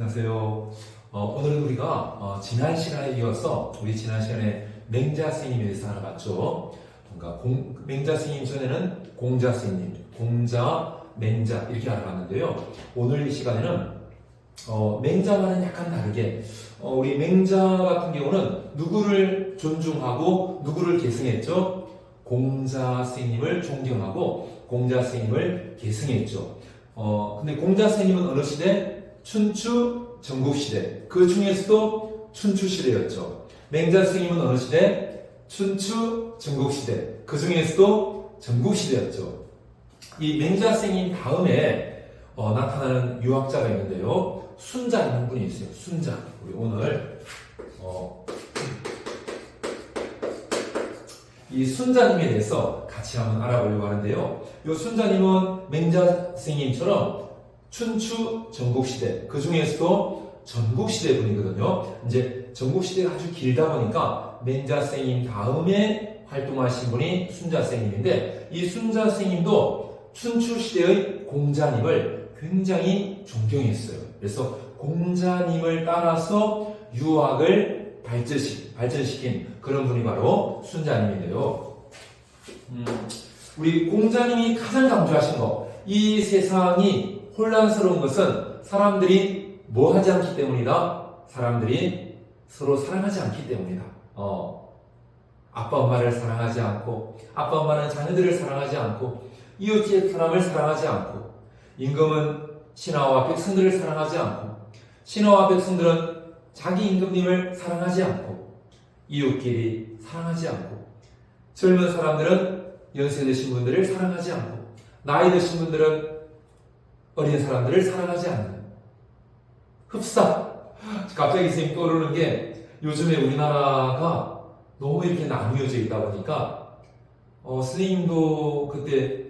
안녕하세요. 오늘은 우리가 지난 시간에 이어서 우리 지난 시간에 맹자 스님에 대해서 알아봤죠. 그러니까 맹자 스님 전에는 공자 스님, 공자, 맹자 이렇게 알아봤는데요. 오늘 이 시간에는 맹자와는 약간 다르게 우리 맹자 같은 경우는 누구를 존중하고 누구를 계승했죠? 공자 스님을 존경하고 공자 스님을 계승했죠. 근데 공자 스님은 어느 시대? 춘추 전국시대, 그 중에서도 춘추시대였죠. 맹자 스님은 어느 시대? 춘추 전국시대, 그 중에서도 전국시대였죠. 이 맹자 스님 다음에 나타나는 유학자가 있는데요. 순자라는 분이 있어요. 순자. 우리 오늘 이 순자님에 대해서 같이 한번 알아보려고 하는데요. 이 순자님은 맹자 스님처럼 춘추 전국시대, 그 중에서도 전국시대 분이거든요. 이제 전국시대가 아주 길다 보니까 맹자 스님 다음에 활동하신 분이 순자 스님인데, 이 순자 스님도 춘추시대의 공자님을 굉장히 존경했어요. 그래서 공자님을 따라서 유학을 발전시킨 그런 분이 바로 순자님인데요. 우리 공자님이 가장 강조하신 거, 이 세상이 혼란스러운 것은 사람들이 뭐 하지 않기 때문이다? 사람들이 서로 사랑하지 않기 때문이다. 아빠 엄마를 사랑하지 않고, 아빠 엄마는 자녀들을 사랑하지 않고, 이웃집 사람을 사랑하지 않고, 임금은 신하와 백성들을 사랑하지 않고, 신하와 백성들은 자기 임금님을 사랑하지 않고, 이웃끼리 사랑하지 않고, 젊은 사람들은 연세 드신 분들을 사랑하지 않고, 나이 드신 분들은 어린 사람들을 사랑하지 않는 흡사. 갑자기 선생님 떠오르는 게, 요즘에 우리나라가 너무 이렇게 나뉘어져 있다 보니까 선생님도 그때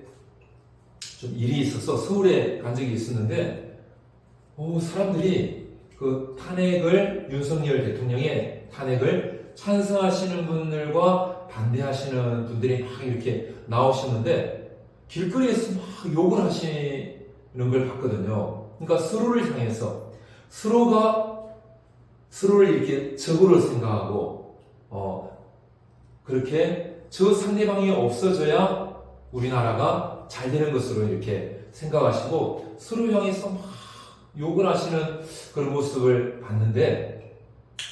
좀 일이 있어서 서울에 간 적이 있었는데, 사람들이 그 탄핵을, 윤석열 대통령의 탄핵을 찬성하시는 분들과 반대하시는 분들이 막 이렇게 나오시는데, 길거리에서 막 욕을 하시는 걸 봤거든요. 그러니까 서로를 향해서 서로가 서로를 이렇게 적으로 생각하고, 그렇게 저 상대방이 없어져야 우리나라가 잘 되는 것으로 이렇게 생각하시고 서로 향해서 막 욕을 하시는 그런 모습을 봤는데,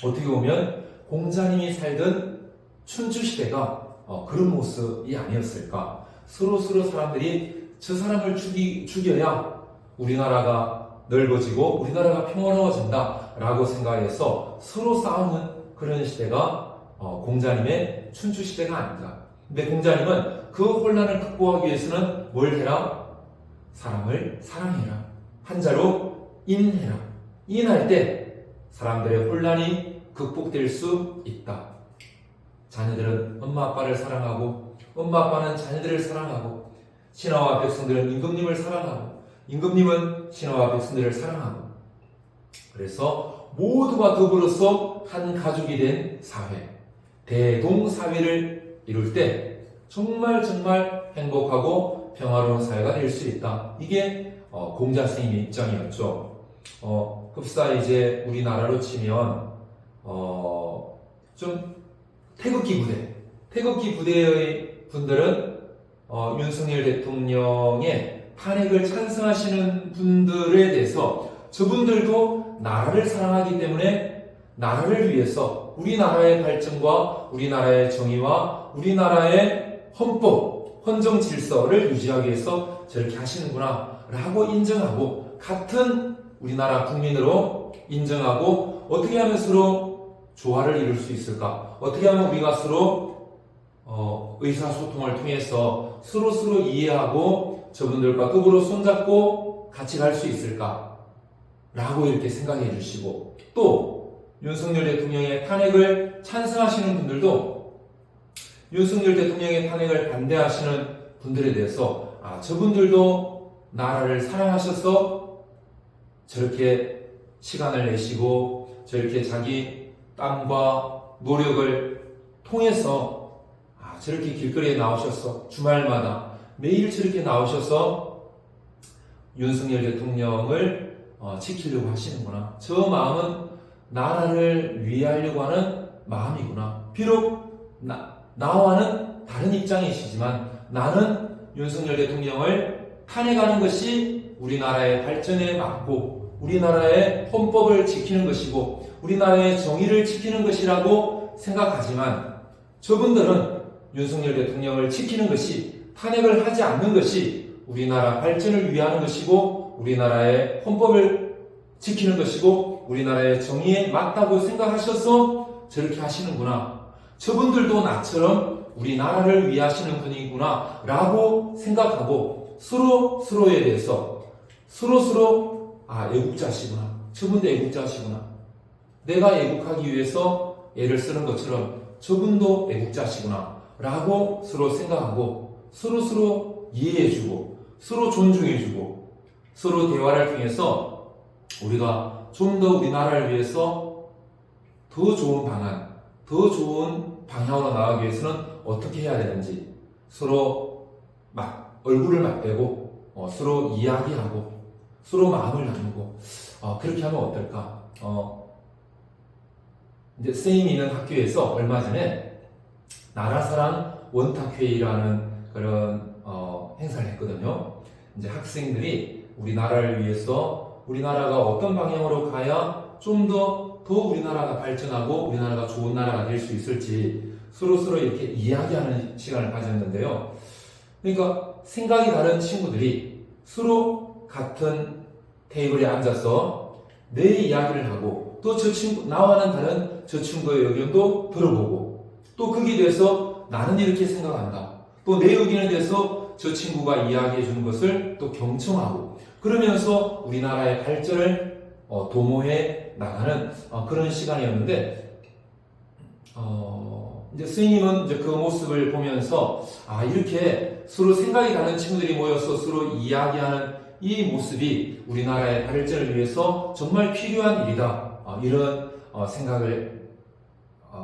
어떻게 보면 공자님이 살던 춘추시대가 그런 모습이 아니었을까. 서로 사람들이 저 사람을 죽여야 우리나라가 넓어지고 우리나라가 평화로워진다 라고 생각해서 서로 싸우는 그런 시대가 공자님의 춘추시대가 아닌가. 근데 공자님은 그 혼란을 극복하기 위해서는 뭘 해라? 사람을 사랑해라. 한자로 인해라. 인할 때 사람들의 혼란이 극복될 수 있다. 자녀들은 엄마 아빠를 사랑하고, 엄마 아빠는 자녀들을 사랑하고, 신하와 백성들은 임금님을 사랑하고, 임금님은 신하와 백성들을 사랑하고, 그래서 모두가 더불어서 한 가족이 된 사회, 대동사회를 이룰 때 정말 행복하고 평화로운 사회가 될 수 있다. 이게 공자 스님의 입장이었죠. 흡사 이제 우리나라로 치면 좀 태극기 부대의 분들은 윤석열 대통령의 탄핵을 찬성하시는 분들에 대해서 저분들도 나라를 사랑하기 때문에 나라를 위해서 우리나라의 발전과 우리나라의 정의와 우리나라의 헌법, 헌정 질서를 유지하기 위해서 저렇게 하시는구나 라고 인정하고, 같은 우리나라 국민으로 인정하고, 어떻게 하면 서로 조화를 이룰 수 있을까? 어떻게 하면 우리가 서로 의사소통을 통해서 서로 이해하고 저분들과 더불어 손잡고 같이 갈 수 있을까? 라고 이렇게 생각해 주시고, 또 윤석열 대통령의 탄핵을 찬성하시는 분들도 윤석열 대통령의 탄핵을 반대하시는 분들에 대해서 저분들도 나라를 사랑하셔서 저렇게 시간을 내시고 저렇게 자기 땀과 노력을 통해서 저렇게 길거리에 나오셔서 주말마다 매일 저렇게 나오셔서 윤석열 대통령을 지키려고 하시는구나. 저 마음은 나라를 위하려고 하는 마음이구나. 비록 나와는 다른 입장이시지만 나는 윤석열 대통령을 탄핵하는 것이 우리나라의 발전에 맞고 우리나라의 헌법을 지키는 것이고 우리나라의 정의를 지키는 것이라고 생각하지만 저분들은 윤석열 대통령을 지키는 것이 탄핵을 하지 않는 것이 우리나라 발전을 위하는 것이고 우리나라의 헌법을 지키는 것이고 우리나라의 정의에 맞다고 생각하셔서 저렇게 하시는구나. 저분들도 나처럼 우리나라를 위하시는 분이구나 라고 생각하고 서로에 대해서 서로 애국자시구나. 저분도 애국자시구나. 내가 애국하기 위해서 애를 쓰는 것처럼 저분도 애국자시구나 라고 서로 생각하고 서로 이해해주고 서로 존중해주고 서로 대화를 통해서 우리가 좀 더 우리나라를 위해서 더 좋은 방안, 더 좋은 방향으로 나가기 위해서는 어떻게 해야 되는지 서로 얼굴을 맞대고 서로 이야기하고 서로 마음을 나누고 그렇게 하면 어떨까? 이제 쌤이 있는 학교에서 얼마 전에 나라사랑 원탁회의라는 그런 행사를 했거든요. 이제 학생들이 우리나라를 위해서 우리나라가 어떤 방향으로 가야 좀 더 우리나라가 발전하고 우리나라가 좋은 나라가 될 수 있을지 서로 이렇게 이야기하는 시간을 가졌는데요. 그러니까 생각이 다른 친구들이 서로 같은 테이블에 앉아서 내 이야기를 하고 또 나와는 다른 저 친구의 의견도 들어보고 또 거기에 대해서 나는 이렇게 생각한다. 또 내 의견에 대해서 저 친구가 이야기해 주는 것을 또 경청하고 그러면서 우리나라의 발전을 도모해 나가는 그런 시간이었는데 이제 스님은 이제 그 모습을 보면서 이렇게 서로 생각이 다른 친구들이 모여서 서로 이야기하는 이 모습이 우리나라의 발전을 위해서 정말 필요한 일이다. 이런 생각을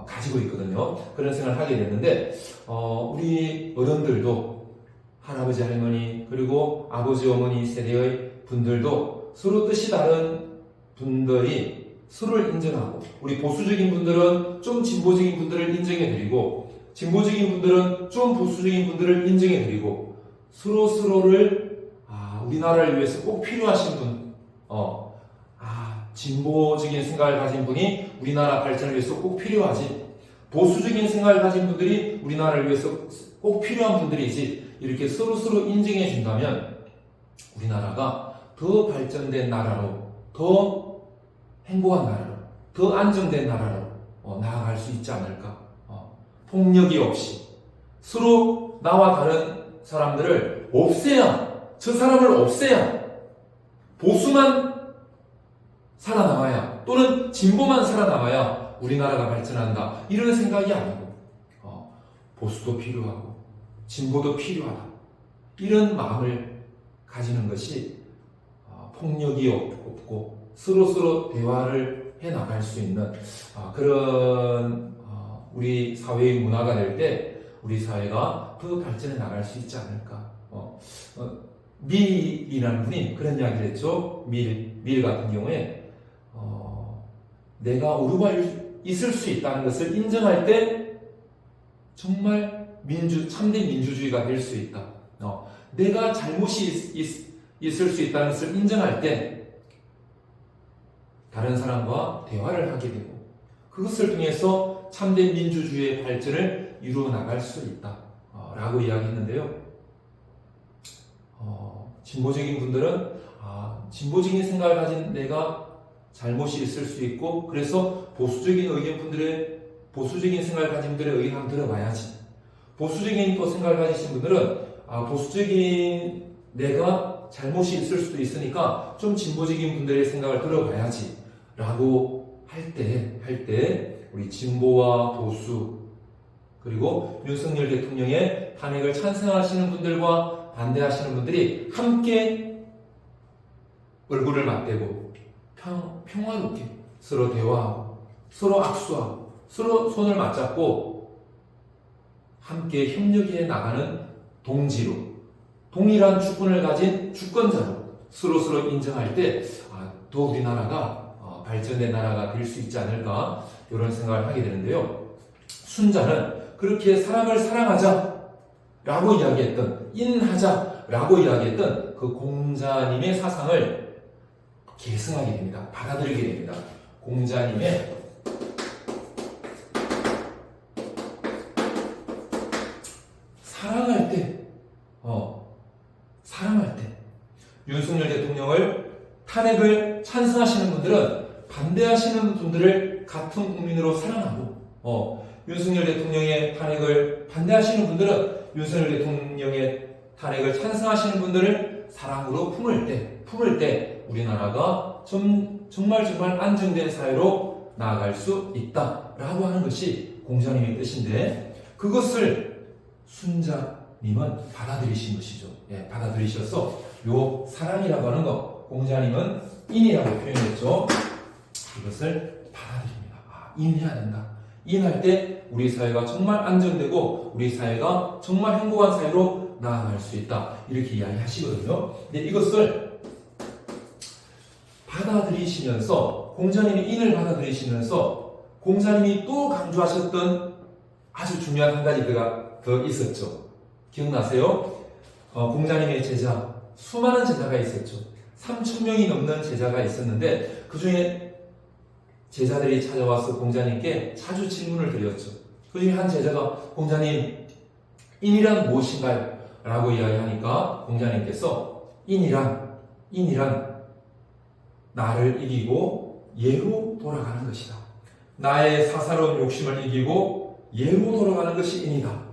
가지고 있거든요. 그런 생각을 하게 됐는데 우리 어른들도 할아버지 할머니 그리고 아버지 어머니 세대의 분들도 서로 뜻이 다른 분들이 서로를 인정하고 우리 보수적인 분들은 좀 진보적인 분들을 인정해드리고 진보적인 분들은 좀 보수적인 분들을 인정해드리고 서로를 우리나라를 위해서 꼭 필요하신 분 진보적인 생각을 가진 분이 우리나라 발전을 위해서 꼭 필요하지 보수적인 생각을 가진 분들이 우리나라를 위해서 꼭 필요한 분들이지 이렇게 서로 인정해 준다면 우리나라가 더 발전된 나라로 더 행복한 나라로 더 안정된 나라로 나아갈 수 있지 않을까. 폭력이 없이 서로 나와 다른 사람들을 없애야 저 사람을 없애야 보수만 살아남아야 또는 진보만 살아남아야 우리나라가 발전한다 이런 생각이 아니고 보수도 필요하고 진보도 필요하다 이런 마음을 가지는 것이 폭력이 없고 서로 대화를 해 나갈 수 있는 그런 우리 사회의 문화가 될 때 우리 사회가 더 발전해 나갈 수 있지 않을까. 밀이라는 분이 그런 이야기를 했죠. 밀 같은 경우에 내가 오류가 있을 수 있다는 것을 인정할 때 정말 참된 민주주의가 될 수 있다. 내가 잘못이 있을 수 있다는 것을 인정할 때 다른 사람과 대화를 하게 되고 그것을 통해서 참된 민주주의의 발전을 이루어 나갈 수 있다 라고 이야기했는데요. 진보적인 분들은 진보적인 생각을 가진 내가 잘못이 있을 수 있고 그래서 보수적인 생각을 가진 분들의 의견 한번 들어봐야지. 보수적인 생각을 가지신 분들은 보수적인 내가 잘못이 있을 수도 있으니까 좀 진보적인 분들의 생각을 들어봐야지 라고 할 때 우리 진보와 보수 그리고 윤석열 대통령의 탄핵을 찬성하시는 분들과 반대하시는 분들이 함께 얼굴을 맞대고 평화롭게 서로 대화하고 서로 악수하고 서로 손을 맞잡고 함께 협력해 나가는 동지로 동일한 주권을 가진 주권자로 서로서로 인정할 때, 또 우리나라가 발전된 나라가 될 수 있지 않을까, 이런 생각을 하게 되는데요. 순자는 그렇게 사람을 사랑하자 라고 이야기했던, 인하자 라고 이야기했던 그 공자님의 사상을 계승하게 됩니다. 받아들이게 됩니다. 공자님의 사랑할 때, 윤석열 대통령을 탄핵을 찬성하시는 분들은 반대하시는 분들을 같은 국민으로 사랑하고, 윤석열 대통령의 탄핵을 반대하시는 분들은 윤석열 대통령의 탄핵을 찬성하시는 분들을 사랑으로 품을 때 우리나라가 정말 안정된 사회로 나아갈 수 있다라고 하는 것이 공자님의 뜻인데, 그것을 순자님은 받아들이신 것이죠. 받아들이셔서 요 사랑이라고 하는 것, 공자님은 인이라고 표현했죠. 이것을 받아들입니다. 인해야 된다. 인할 때 우리 사회가 정말 안정되고 우리 사회가 정말 행복한 사회로 나아갈 수 있다. 이렇게 이야기하시거든요. 근데 이것을 받아들이시면서, 공자님이 인을 받아들이시면서 공자님이 또 강조하셨던 아주 중요한 한 가지가 더 있었죠. 기억나세요? 공자님의 제자, 수많은 제자가 있었죠. 3,000명이 넘는 제자가 있었는데 그 중에 제자들이 찾아와서 공자님께 자주 질문을 드렸죠. 그 중에 한 제자가 공자님, 인이란 무엇인가요? 라고 이야기하니까 공자님께서 인이란 나를 이기고 예로 돌아가는 것이다. 나의 사사로운 욕심을 이기고 예로 돌아가는 것이 인이다.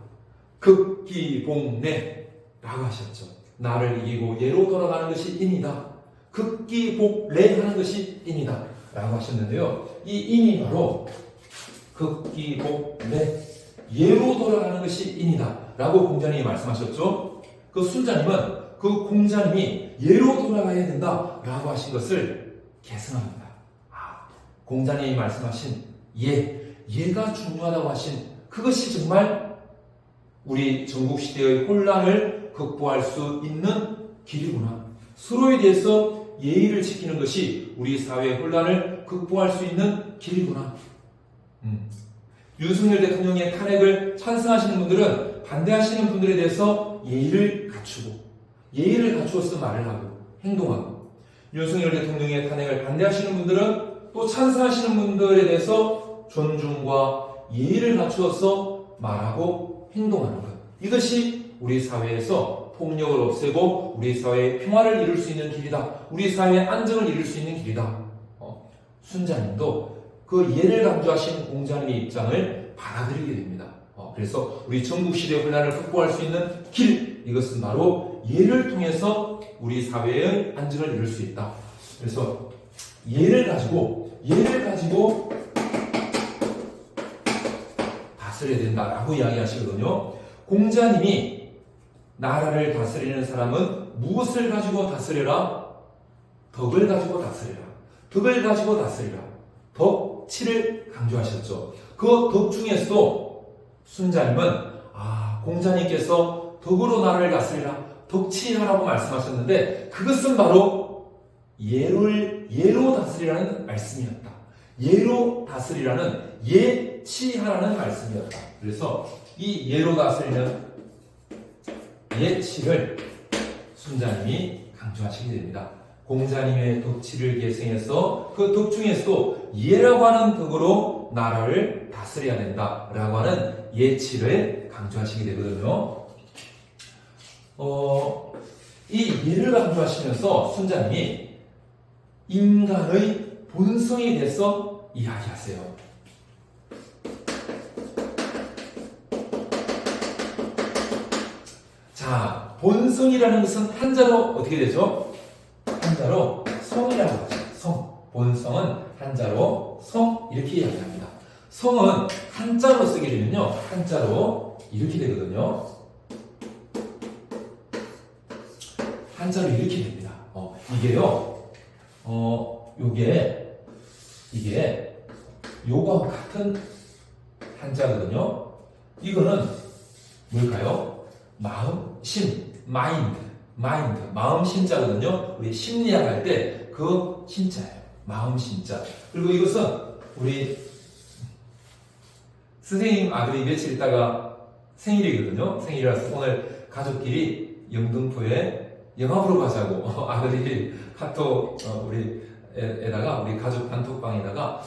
극기복례 라고 하셨죠. 나를 이기고 예로 돌아가는 것이 인이다. 극기복례 하는 것이 인이다 라고 하셨는데요. 이 인이 바로 극기복례, 예로 돌아가는 것이 인이다 라고 공자님이 말씀하셨죠. 그 순자님은 그 공자님이 예로 돌아가야 된다 라고 하신 것을 계승합니다. 공자님이 말씀하신 예가 중요하다고 하신 그것이 정말 우리 전국시대의 혼란을 극복할 수 있는 길이구나. 서로에 대해서 예의를 지키는 것이 우리 사회의 혼란을 극복할 수 있는 길이구나. 윤석열 대통령의 탄핵을 찬성하시는 분들은 반대하시는 분들에 대해서 예의를 갖추어서 말을 하고 행동하고, 윤석열 대통령의 탄핵을 반대하시는 분들은 또 찬성하시는 분들에 대해서 존중과 예의를 갖추어서 말하고 행동하는 것. 이것이 우리 사회에서 폭력을 없애고 우리 사회의 평화를 이룰 수 있는 길이다. 우리 사회의 안정을 이룰 수 있는 길이다. 순자님도 그 예를 강조하신 공자님의 입장을 받아들이게 됩니다. 그래서 우리 전국시대의 혼란을 극복할 수 있는 길, 이것은 바로 예를 통해서 우리 사회의 안정을 이룰 수 있다. 그래서 예를 가지고 다스려야 된다라고 이야기하시거든요. 공자님이 나라를 다스리는 사람은 무엇을 가지고 다스려라? 덕을 가지고 다스려라. 덕을 가지고 다스리라. 덕치를 강조하셨죠. 그 덕 중에서도 순자님은 공자님께서 덕으로 나라를 다스리라, 덕치하라고 말씀하셨는데 그것은 바로 예로 다스리라는 말씀이었다. 예로 다스리라는 예치하라는 말씀이었다. 그래서 이 예로 다스리는 예치를 순자님이 강조하시게 됩니다. 공자님의 덕치를 계승해서 그 덕 중에서도 예라고 하는 덕으로 나라를 다스려야 된다라고 하는 예치를 강조하시게 되거든요. 이 예를 강조하시면서 순자님이 인간의 본성에 대해서 이야기하세요. 자, 본성이라는 것은 한자로 어떻게 되죠? 한자로 성이라고 하죠. 성. 본성은 한자로 성, 이렇게 이야기합니다. 성은 한자로 쓰게 되면요, 한자로 이렇게 되거든요. 한자로 이렇게 됩니다. 이게 요거와 같은 한자거든요. 이거는 뭘까요? 마음, 심, 마인드, 마인드, 마음 심자거든요. 우리 심리학 할 때 그 심자예요. 마음 심자. 그리고 이것은 우리 선생님 아들이 며칠 있다가 생일이거든요. 생일이라서 오늘 가족끼리 영등포에 영화 보러 가자고 아들이 카톡 우리 에다가 우리 가족 단톡방에다가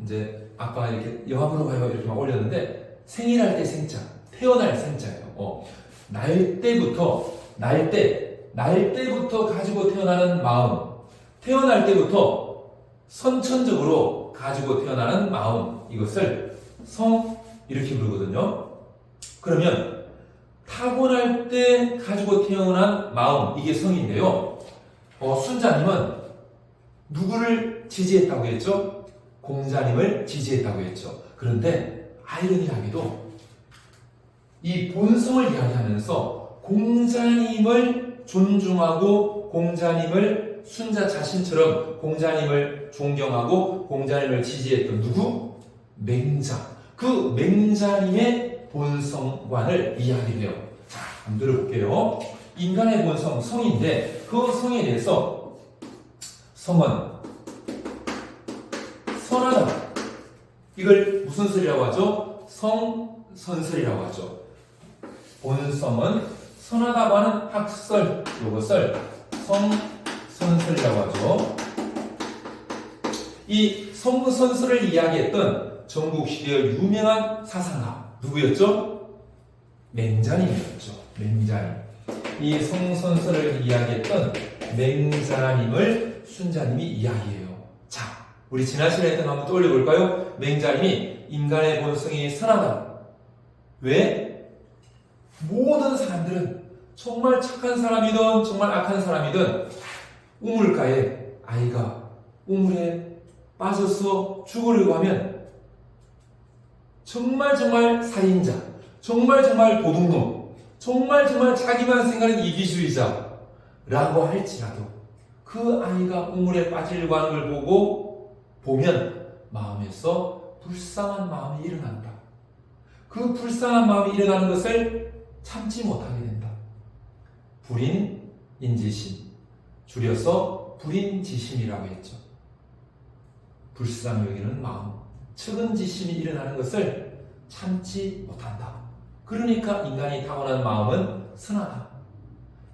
이제 아빠 이렇게 영화 보러 가요 이렇게 막 올렸는데 생일할 때 생자, 태어날 생자예요. 날 때부터 가지고 태어나는 마음, 태어날 때부터 선천적으로 가지고 태어나는 마음, 이것을 성 이렇게 부르거든요. 그러면 타고날 때 가지고 태어난 마음, 이게 성인데요. 순자님은 누구를 지지했다고 했죠? 공자님을 지지했다고 했죠. 그런데 아이러니하게도 이 본성을 이야기하면서 공자님을 존중하고 공자님을 순자 자신처럼 공자님을 존경하고 공자님을 지지했던 누구? 맹자. 그 맹자님의 본성관을 이야기해요. 자, 한번 들어볼게요. 인간의 본성, 성인데 그 성에 대해서 성은 선하다. 이걸 무슨 설이라고 하죠? 성선설이라고 하죠. 본성은 선하다고 하는 학설, 이것을 성선설이라고 하죠. 이 성선설을 이야기했던 전국시대의 유명한 사상가 누구였죠? 맹자님이었죠. 맹자님. 이 성선설을 이야기했던 맹자님을 순자님이 이야기해요. 자, 우리 지난 시간에 했던 거 한번 떠올려볼까요? 맹자님이 인간의 본성이 선하다. 왜? 모든 사람들은 정말 착한 사람이든 정말 악한 사람이든 우물가에 아이가 우물에 빠져서 죽으려고 하면 정말 살인자, 정말 도둑놈, 정말 자기만 생각하는 이기주의자라고 할지라도 그 아이가 우물에 빠지려고 하는 걸 보면 마음에서 불쌍한 마음이 일어난다. 그 불쌍한 마음이 일어나는 것을 참지 못하게 된다. 불인인지심, 줄여서 불인지심이라고 했죠. 불쌍히 여기는 마음, 측은지심이 일어나는 것을 참지 못한다. 그러니까 인간이 타고난 마음은 선하다.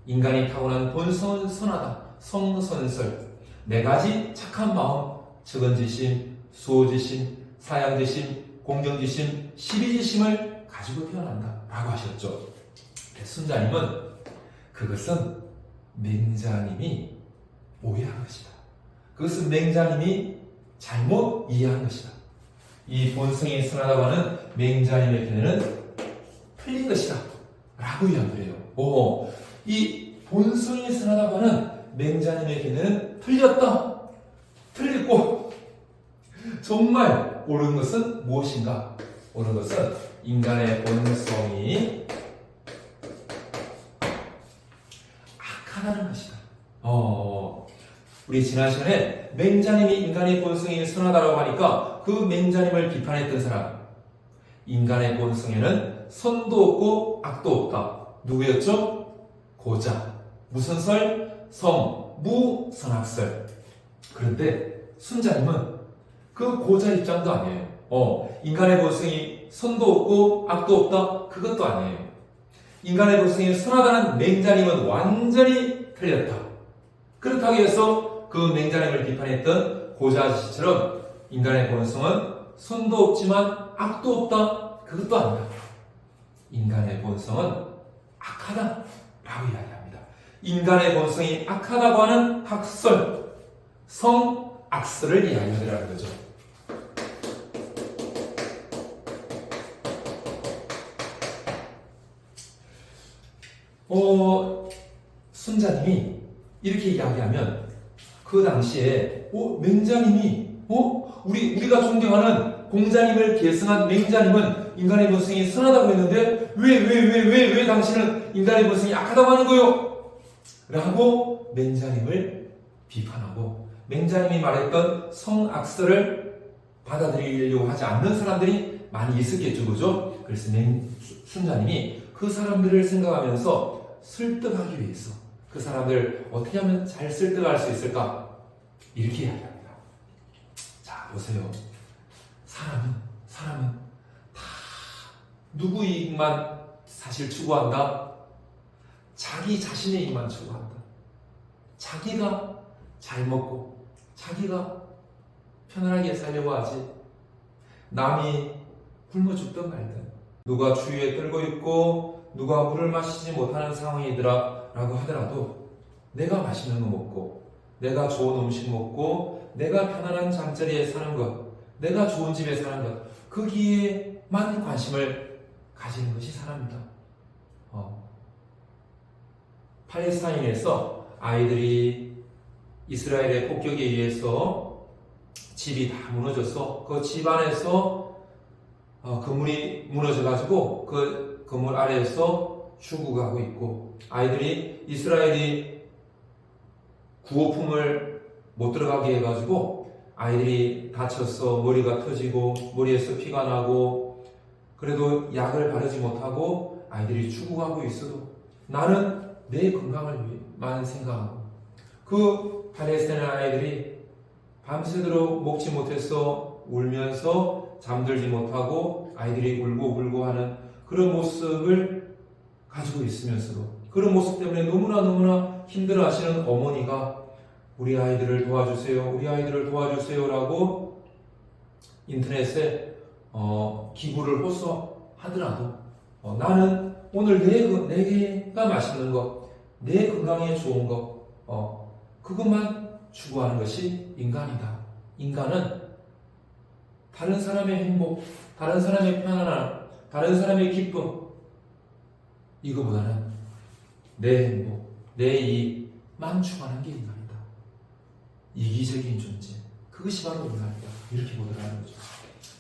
인간이 타고난 본성은 선하다. 성선설, 네 가지 착한 마음, 측은지심, 수호지심, 사양지심, 공경지심, 시비지심을 가지고 태어난다 라고 하셨죠. 순자님은 그것은 맹자님이 오해한 것이다. 그것은 맹자님이 잘못 이해한 것이다. 이 본성이 선하다고 하는 맹자님의 견해는 틀린 것이다 라고 이야기를 해요. 이 본성이 선하다고 하는 맹자님의 견해는 틀렸다. 틀렸고 정말 옳은 것은 무엇인가? 옳은 것은 인간의 본성이 악하다는 것이다. 우리 지난 시간에 맹자님이 인간의 본성이 선하다고 하니까 그 맹자님을 비판했던 사람, 인간의 본성에는 선도 없고 악도 없다. 누구였죠? 고자. 무슨 설? 무선악설. 그런데 순자님은 그 고자 입장도 아니에요. 인간의 본성이 선도 없고 악도 없다? 그것도 아니에요. 인간의 본성이 선하다는 맹자님은 완전히 틀렸다. 그렇다고 해서 그 맹자님을 비판했던 고자 아저씨처럼 인간의 본성은 선도 없지만 악도 없다? 그것도 아니다. 인간의 본성은 악하다 라고 이야기합니다. 인간의 본성이 악하다고 하는 학설, 성악설을 이야기하더라는 거죠. 순자님이 이렇게 이야기하면 그 당시에 맹자님이 우리가 존경하는 공자님을 계승한 맹자님은 인간의 본성이 선하다고 했는데 왜 당신은 인간의 본성이 악하다고 하는 거요? 라고 맹자님을 비판하고 맹자님이 말했던 성악설을 받아들이려고 하지 않는 사람들이 많이 있었겠죠. 그죠? 그래서 순자님이 그 사람들을 생각하면서 설득하기 위해서 그 사람들 어떻게 하면 잘 설득할 수 있을까? 이렇게 이야기합니다. 자, 보세요. 사람은 다 누구 이익만 사실 추구한다? 자기 자신의 이익만 추구한다. 자기가 잘 먹고 자기가 편안하게 살려고 하지, 남이 굶어 죽든 말든, 누가 주위에 떨고 있고 누가 물을 마시지 못하는 상황이더라 라고 하더라도 내가 맛있는 거 먹고 내가 좋은 음식 먹고 내가 편안한 잠자리에 사는 것, 내가 좋은 집에 사는 것, 거기에만 관심을 가지는 것이 사람이다. 팔레스타인에서 아이들이 이스라엘의 폭격에 의해서 집이 다 무너져서 그 집 안에서 건물이 무너져가지고 그 건물 아래에서 죽어가고 있고, 아이들이 이스라엘이 구호품을 못 들어가게 해가지고 아이들이 다쳐서 머리가 터지고 머리에서 피가 나고 그래도 약을 바르지 못하고 아이들이 죽어가고 있어도 나는 내 건강을만 생각하고, 그 팔레스타인 아이들이 밤새도록 먹지 못해서 울면서 잠들지 못하고 아이들이 울고 하는 그런 모습을 가지고 있으면서도 그런 모습 때문에 너무나 힘들어 하시는 어머니가 우리 아이들을 도와주세요, 우리 아이들을 도와주세요 라고 인터넷에 기부를 호소하더라도 나는 오늘 내가 맛있는 것, 내 건강에 좋은 것, 그것만 추구하는 것이 인간이다. 인간은 다른 사람의 행복, 다른 사람의 편안함, 다른 사람의 기쁨, 이거보다는 내 행복, 내 이익만 추구하는 게 인간이다. 이기적인 존재, 그것이 바로 인간이다. 이렇게 보더라는 거죠.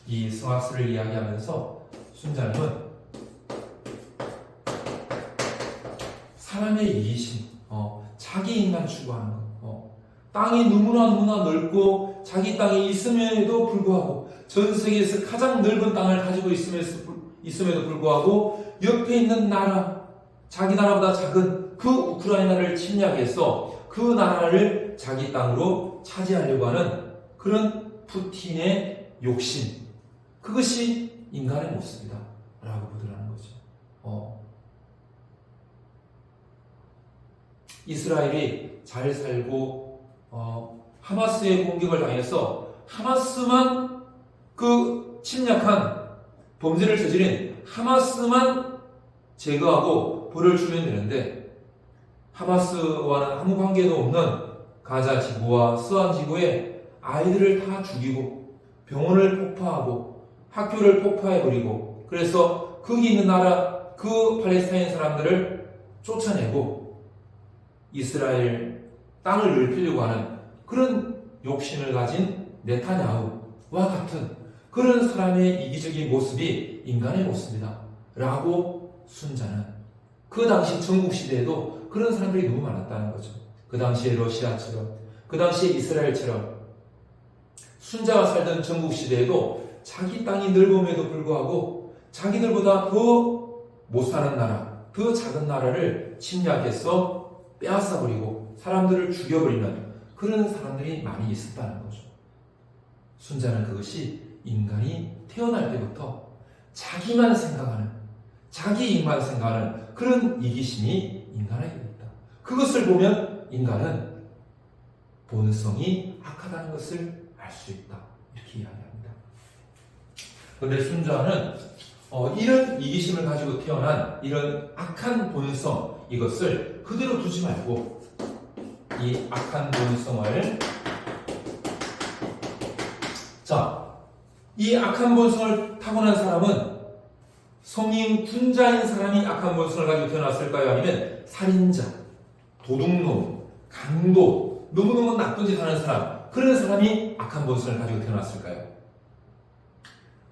이 성악설을 이야기하면서 순자님은 사람의 이기심, 자기 인간 추구하는 것, 땅이 너무나 넓고 자기 땅이 있음에도 불구하고 전 세계에서 가장 넓은 땅을 가지고 있음에도 불구하고 옆에 있는 나라, 자기 나라보다 작은 그 우크라이나를 침략해서 그 나라를 자기 땅으로 차지하려고 하는 그런 푸틴의 욕심, 그것이 인간의 모습이다 라고 보더라는 거죠. 이스라엘이 잘 살고 하마스의 공격을 당해서 하마스만, 그 침략한 범죄를 저지른 하마스만 제거하고 벌을 주면 되는데, 하마스와는 아무 관계도 없는 가자 지구와 서한 지구에 아이들을 다 죽이고 병원을 폭파하고 학교를 폭파해버리고, 그래서 거기 있는 나라 그 팔레스타인 사람들을 쫓아내고 이스라엘 땅을 넓히려고 하는 그런 욕심을 가진 네타냐후와 같은 그런 사람의 이기적인 모습이 인간의 모습이다 라고 순자는, 그 당시 전국시대에도 그런 사람들이 너무 많았다는 거죠. 그 당시에 러시아처럼, 그 당시에 이스라엘처럼 순자가 살던 전국시대에도 자기 땅이 넓음에도 불구하고 자기들보다 더 못 사는 나라, 더 작은 나라를 침략해서 빼앗아버리고 사람들을 죽여버리는 그런 사람들이 많이 있었다는 거죠. 순자는 그것이 인간이 태어날 때부터 자기만 생각하는, 자기 이익만 생각하는 그런 이기심이 인간에게 있다. 그것을 보면 인간은 본성이 악하다는 것을 알 수 있다. 이렇게 이야기합니다. 그런데 순자는 이런 이기심을 가지고 태어난 이런 악한 본성, 이것을 그대로 두지 말고 이 악한 본성을, 이 악한 본성을 타고난 사람은 성인 군자인 사람이 악한 본성을 가지고 태어났을까요? 아니면 살인자, 도둑놈, 강도, 너무너무 나쁜 짓 하는 사람, 그런 사람이 악한 본성을 가지고 태어났을까요?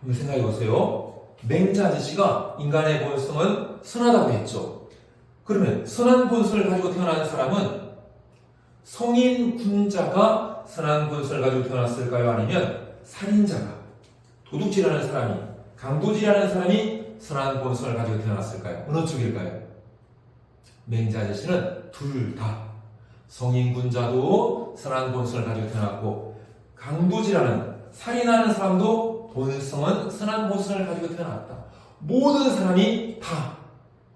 한번 생각해 보세요. 맹자 아저씨가 인간의 본성은 선하다고 했죠. 그러면 선한 본성을 가지고 태어난 사람은 성인 군자가 선한 본성을 가지고 태어났을까요? 아니면 살인자가, 도둑질하는 사람이, 강도질하는 사람이 선한 본성을 가지고 태어났을까요? 어느 쪽일까요? 맹자 아저씨는 둘 다 성인군자도 선한 본성을 가지고 태어났고 강도질하는 살인하는 사람도 본성은 선한 본성을 가지고 태어났다. 모든 사람이 다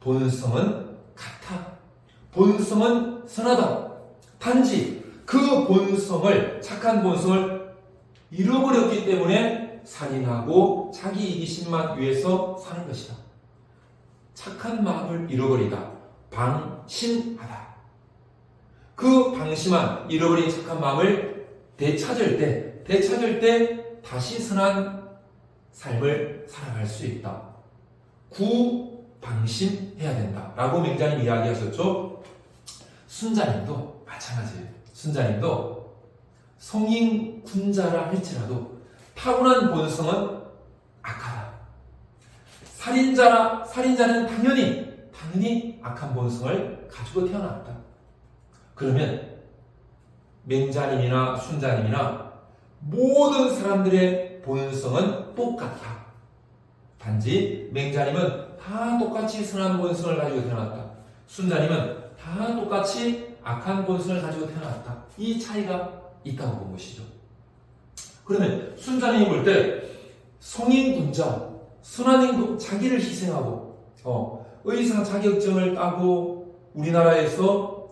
본성은 같아. 본성은 선하다. 단지 그 본성을 착한 본성을 잃어버렸기 때문에 살인하고 자기 이기심만 위해서 사는 것이다. 착한 마음을 잃어버리다. 방심하다. 그 방심한 잃어버린 착한 마음을 되찾을 때 다시 선한 삶을 살아갈 수 있다. 구방심해야 된다. 라고 맹자님 이야기하셨죠. 순자님도 마찬가지예요. 순자님도 성인 군자라 할지라도 타고난 본성은 악하다. 살인자는 당연히 악한 본성을 가지고 태어났다. 그러면 맹자님이나 순자님이나 모든 사람들의 본성은 똑같아. 단지 맹자님은 다 똑같이 선한 본성을 가지고 태어났다. 순자님은 다 똑같이 악한 본성을 가지고 태어났다. 이 차이가 있다고 본 것이죠. 그러면 순자님이 볼 때 성인군자, 선한 행동, 자기를 희생하고 의사 자격증을 따고 우리나라에서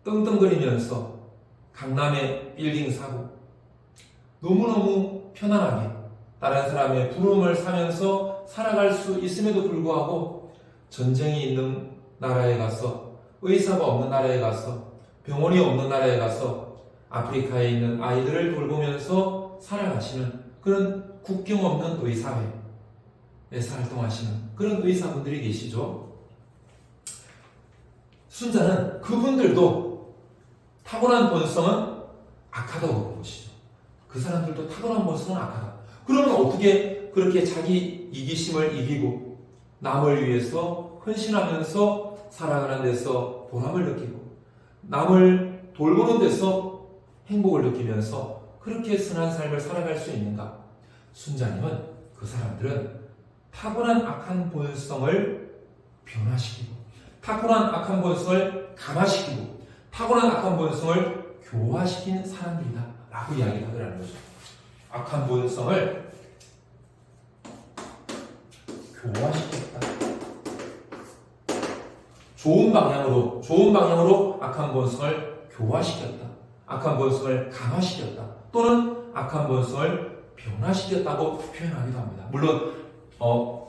떵떵거리면서 강남에 빌딩 사고 너무너무 편안하게 다른 사람의 부름을 사면서 살아갈 수 있음에도 불구하고 전쟁이 있는 나라에 가서 의사가 없는 나라에 가서 병원이 없는 나라에 가서 아프리카에 있는 아이들을 돌보면서 살아가시는 그런 국경 없는 의사회에서 활동하시는 그런 의사분들이 계시죠. 순자는 그분들도 타고난 본성은 악하다고 본 것이죠. 그 사람들도 타고난 본성은 악하다. 그러면 어떻게 그렇게 자기 이기심을 이기고 남을 위해서 헌신하면서 살아가는 데서 보람을 느끼고 남을 돌보는 데서 행복을 느끼면서 그렇게 선한 삶을 살아갈 수 있는가? 순자님은 그 사람들은 타고난 악한 본성을 변화시키고 타고난 악한 본성을 감화시키고 타고난 악한 본성을 교화시킨 사람들이다 라고 이야기를 하더라는 거죠. 악한 본성을 교화시켰다. 좋은 방향으로 악한 본성을 교화시켰다. 악한 본성을 강화시켰다. 또는 악한 본성을 변화시켰다고 표현하기도 합니다. 물론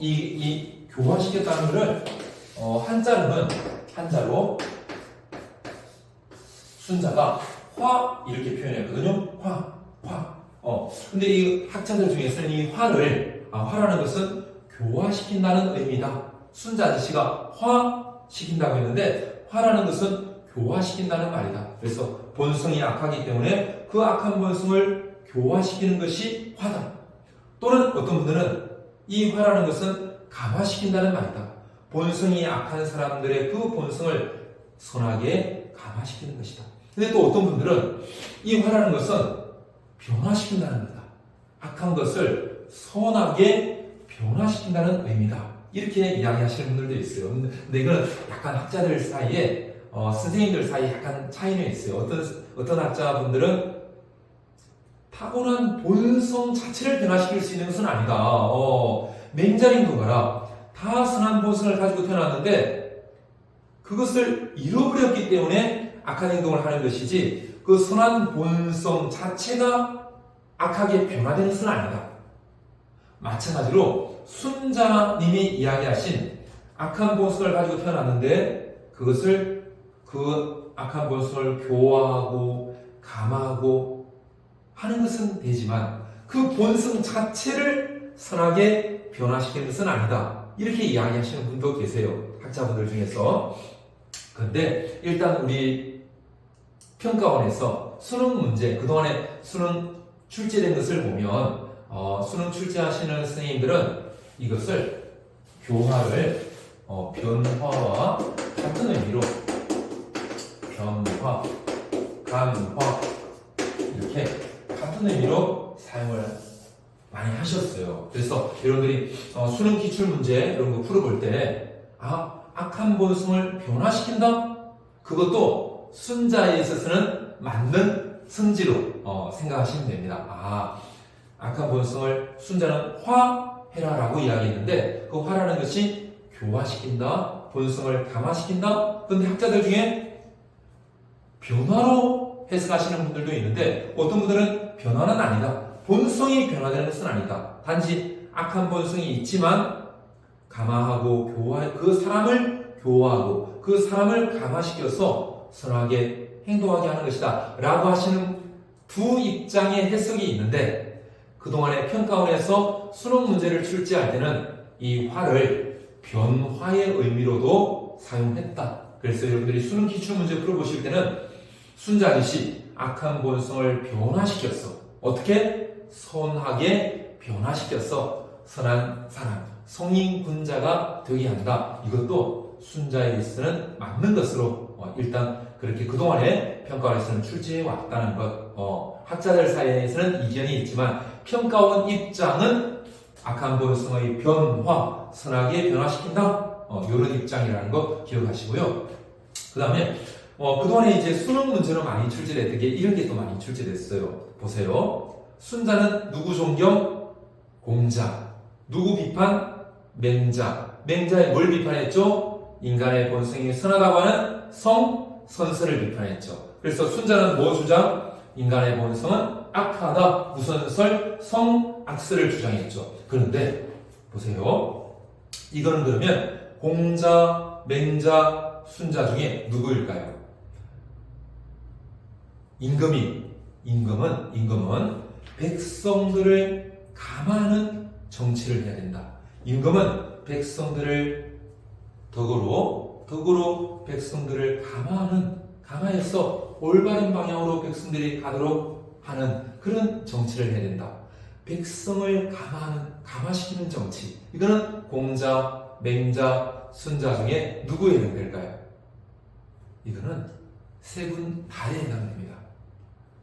이 교화시켰다는 것을 한자로 순자가 화 이렇게 표현했거든요. 화. 근데 이 학자들 중에서는 이 화라는 것은 교화시킨다는 의미다. 순자 아저씨가 화시킨다고 했는데 화라는 것은 교화시킨다는 말이다. 그래서 본성이 악하기 때문에 그 악한 본성을 교화시키는 것이 화다. 또는 어떤 분들은 이 화라는 것은 감화시킨다는 말이다. 본성이 악한 사람들의 그 본성을 선하게 감화시키는 것이다. 근데 또 어떤 분들은 이 화라는 것은 변화시킨다는 거다. 악한 것을 선하게 변화시킨다는 의미다. 이렇게 이야기하시는 분들도 있어요. 근데 이건 약간 학자들 사이에 선생님들 사이에 약간 차이는 있어요. 어떤 학자분들은 타고난 본성 자체를 변화시킬 수 있는 것은 아니다. 맹자님도 봐라. 다 선한 본성을 가지고 태어났는데 그것을 잃어버렸기 때문에 악한 행동을 하는 것이지 그 선한 본성 자체가 악하게 변화되는 것은 아니다. 마찬가지로 순자님이 이야기하신 악한 본성을 가지고 태어났는데 그 악한 본성을 교화하고 감화하고 하는 것은 되지만 그 본성 자체를 선하게 변화시키는 것은 아니다. 이렇게 이야기하시는 분도 계세요. 학자분들 중에서. 그런데 일단 우리 평가원에서 수능 문제, 그동안에 수능 출제된 것을 보면 수능 출제하시는 선생님들은 이것을 교화를 변화와 같은 의미로 변화, 감화 이렇게 같은 의미로 사용을 많이 하셨어요. 그래서 여러분들이 수능 기출 문제 이런 거 풀어볼 때 악한 본성을 변화시킨다? 그것도 순자에 있어서는 맞는 성지로 생각하시면 됩니다. 악한 본성을 순자는 화해라라고 이야기했는데 그 화라는 것이 교화시킨다, 본성을 감화시킨다. 그런데 학자들 중에 변화로 해석하시는 분들도 있는데 어떤 분들은 변화는 아니다. 본성이 변화되는 것은 아니다. 단지 악한 본성이 있지만 감화하고 그 사람을 교화하고 그 사람을 감화시켜서 선하게 행동하게 하는 것이다 라고 하시는 두 입장의 해석이 있는데 그동안의 평가원에서 수능 문제를 출제할 때는 이 화를 변화의 의미로도 사용했다. 그래서 여러분들이 수능 기출문제 풀어보실 때는 순자짓이 악한 본성을 변화시켰어. 어떻게? 선하게 변화시켜서 선한 사람, 성인군자가 되게 한다. 이것도 순자에 있어서는 맞는 것으로 일단 그렇게 그동안의 평가원에서는 출제해 왔다는 것. 학자들 사이에서는 이견이 있지만 평가원 입장은 악한 본성의 변화, 선하게 변화시킨다. 이런 입장이라는 거 기억하시고요. 그 다음에 그동안에 이제 수능 문제로 많이 출제됐던 게 이런 게 또 많이 출제됐어요. 보세요. 순자는 누구 존경? 공자. 누구 비판? 맹자. 맹자에 뭘 비판했죠? 인간의 본성이 선하다고 하는 선설을 비판했죠. 그래서 순자는 뭐 주장? 인간의 본성은 악하다. 무선설, 성악설을 주장했죠. 그런데 보세요. 이거는 그러면 공자, 맹자, 순자 중에 누구일까요? 임금은 백성들을 감화하는 정치를 해야 된다. 임금은 백성들을 덕으로 백성들을 감화해서 올바른 방향으로 백성들이 가도록 하는 그런 정치를 해야 된다. 백성을 감화시키는 정치. 이거는 공자, 맹자, 순자 중에 누구에 해당될까요? 이거는 세 분 다에 해당됩니다.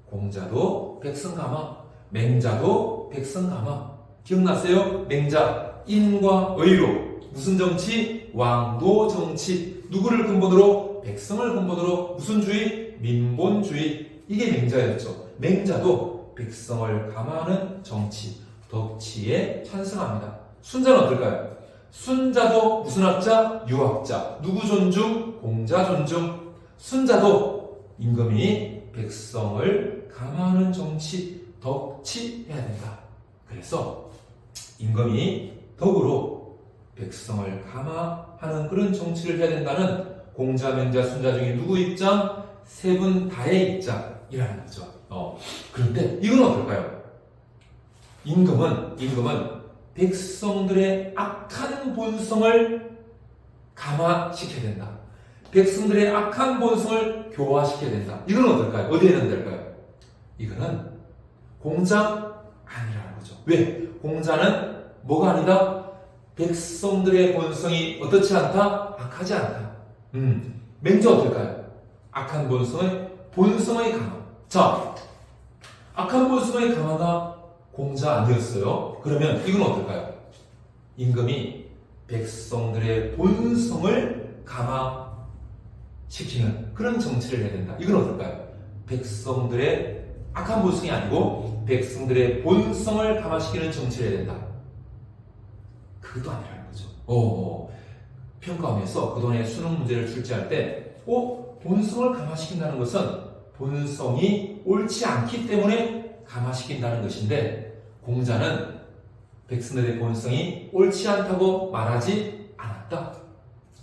공자도 백성 감화, 맹자도 백성 감화. 기억나세요? 맹자, 인과 의로. 무슨 정치? 왕도 정치. 누구를 근본으로? 백성을 근본으로. 무슨 주의? 민본주의. 이게 맹자였죠. 맹자도 백성을 감화하는 정치, 덕치에 찬성합니다. 순자는 어떨까요? 순자도 무슨 학자? 유학자. 누구 존중? 공자 존중. 순자도 임금이 백성을 감화하는 정치, 덕치 해야 된다. 그래서 임금이 덕으로 백성을 감화하는 그런 정치를 해야 된다는 공자, 맹자, 순자 중에 누구 입장? 세 분 다의 입장이라는 거죠. 그런데 이건 어떨까요? 임금은 백성들의 악한 본성을 감화시켜야 된다. 백성들의 악한 본성을 교화시켜야 된다. 이건 어떨까요? 어디에 해당될까요? 이거는 공자 아니라는 거죠. 왜? 공자는 뭐가 아니다? 백성들의 본성이 어떻지 않다? 악하지 않다. 맹자 어떨까요? 악한 본성의 감화. 자, 악한 본성의 감화가 공자 아니었어요. 그러면 이건 어떨까요? 임금이 백성들의 본성을 감화시키는 그런 정치를 해야 된다. 이건 어떨까요? 백성들의 악한 본성이 아니고 백성들의 본성을 감화시키는 정치를 해야 된다. 그것도 아니라는 거죠. 평가원에서 그동안의 수능 문제를 출제할 때 본성을 감화시킨다는 것은 본성이 옳지 않기 때문에 감화시킨다는 것인데 공자는 백성들의 본성이 옳지 않다고 말하지 않았다.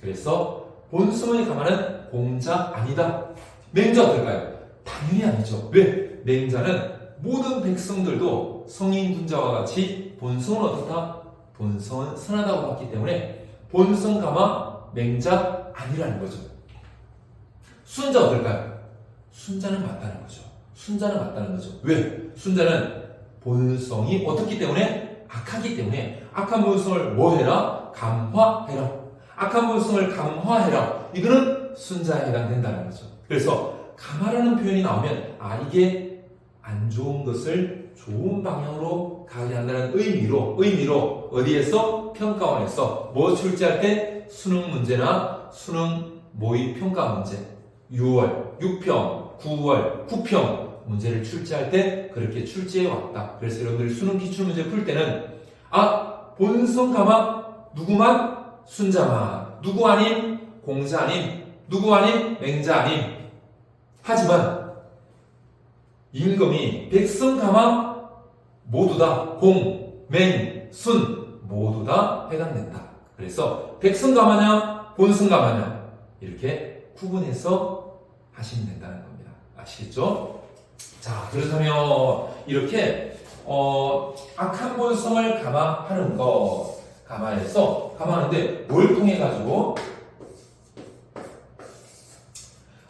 그래서 본성의 감화는 공자 아니다. 맹자 어떨까요? 당연히 아니죠. 왜? 맹자는 모든 백성들도 성인군자와 같이 본성은 어떻다? 본성은 선하다고 봤기 때문에 본성 감화 맹자 아니라는 거죠. 순자 어떨까요? 순자는 맞다는 거죠. 왜? 순자는 본성이 어떻기 때문에? 악하기 때문에 악한 본성을 뭐 해라? 감화해라. 악한 본성을 감화해라. 이거는 순자에 해당된다는 거죠. 그래서 감화라는 표현이 나오면 이게 안 좋은 것을 좋은 방향으로 가게 한다는 의미로 어디에서? 평가원에서 뭐 출제할 때? 수능 문제나 수능 모의평가 문제 6월 6평, 9월 9평 문제를 출제할 때 그렇게 출제해 왔다. 그래서 여러분들이 수능 기출문제 풀 때는 본성 가마 누구만? 순자만. 누구 아님? 공자 아님. 누구 아님? 맹자 아님. 하지만 임금이 백성 가마 모두 다 공, 맹, 순 모두 다 해당된다. 그래서 백성 가마냐 본성 가마냐 이렇게 구분해서 하시면 된다는 겁니다. 아시겠죠? 자, 그렇다면 이렇게 악한 본성을 감화하는 거 감화하는데 뭘 통해 가지고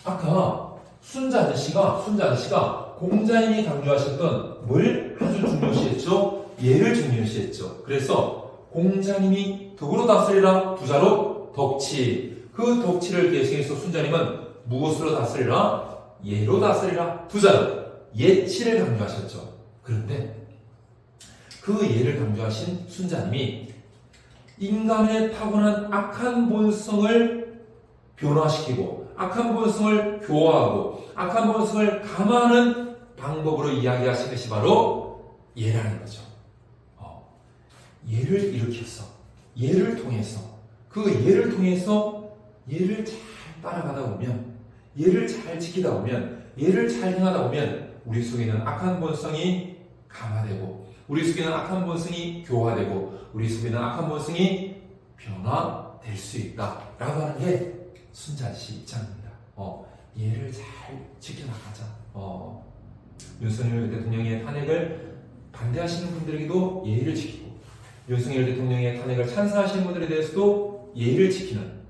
아까 순자 아저씨가 공자님이 강조하셨던 뭘 아주 중요시했죠? 예를 중요시했죠. 그래서 공자님이 덕으로 다스리라 부자로 덕치. 그 덕치를 계승해서 순자님은 무엇으로 다스리라? 예로 다스리라 부자로 예치를 강조하셨죠. 그런데 그 예를 강조하신 순자님이 인간의 타고난 악한 본성을 변화시키고 악한 본성을 교화하고 악한 본성을 감화하는 방법으로 이야기하신 것이 바로 예라는 거죠. 예를 일으켜서 예를 통해서 그 예를 통해서 예를 잘 따라가다 보면 예를 잘 지키다 보면 예를 잘 행하다 보면 우리 속에는 악한 본성이 감화되고 우리 속에는 악한 본성이 교화되고 우리 속에는 악한 본성이 변화될 수 있다라고 하는 게 순자씨 입장입니다. 예를 잘 지켜나가자. 윤석열 대통령의 탄핵을 반대하시는 분들에게도 예의를 지키고 윤석열 대통령의 탄핵을 찬성하시는 분들에 대해서도 예의를 지키는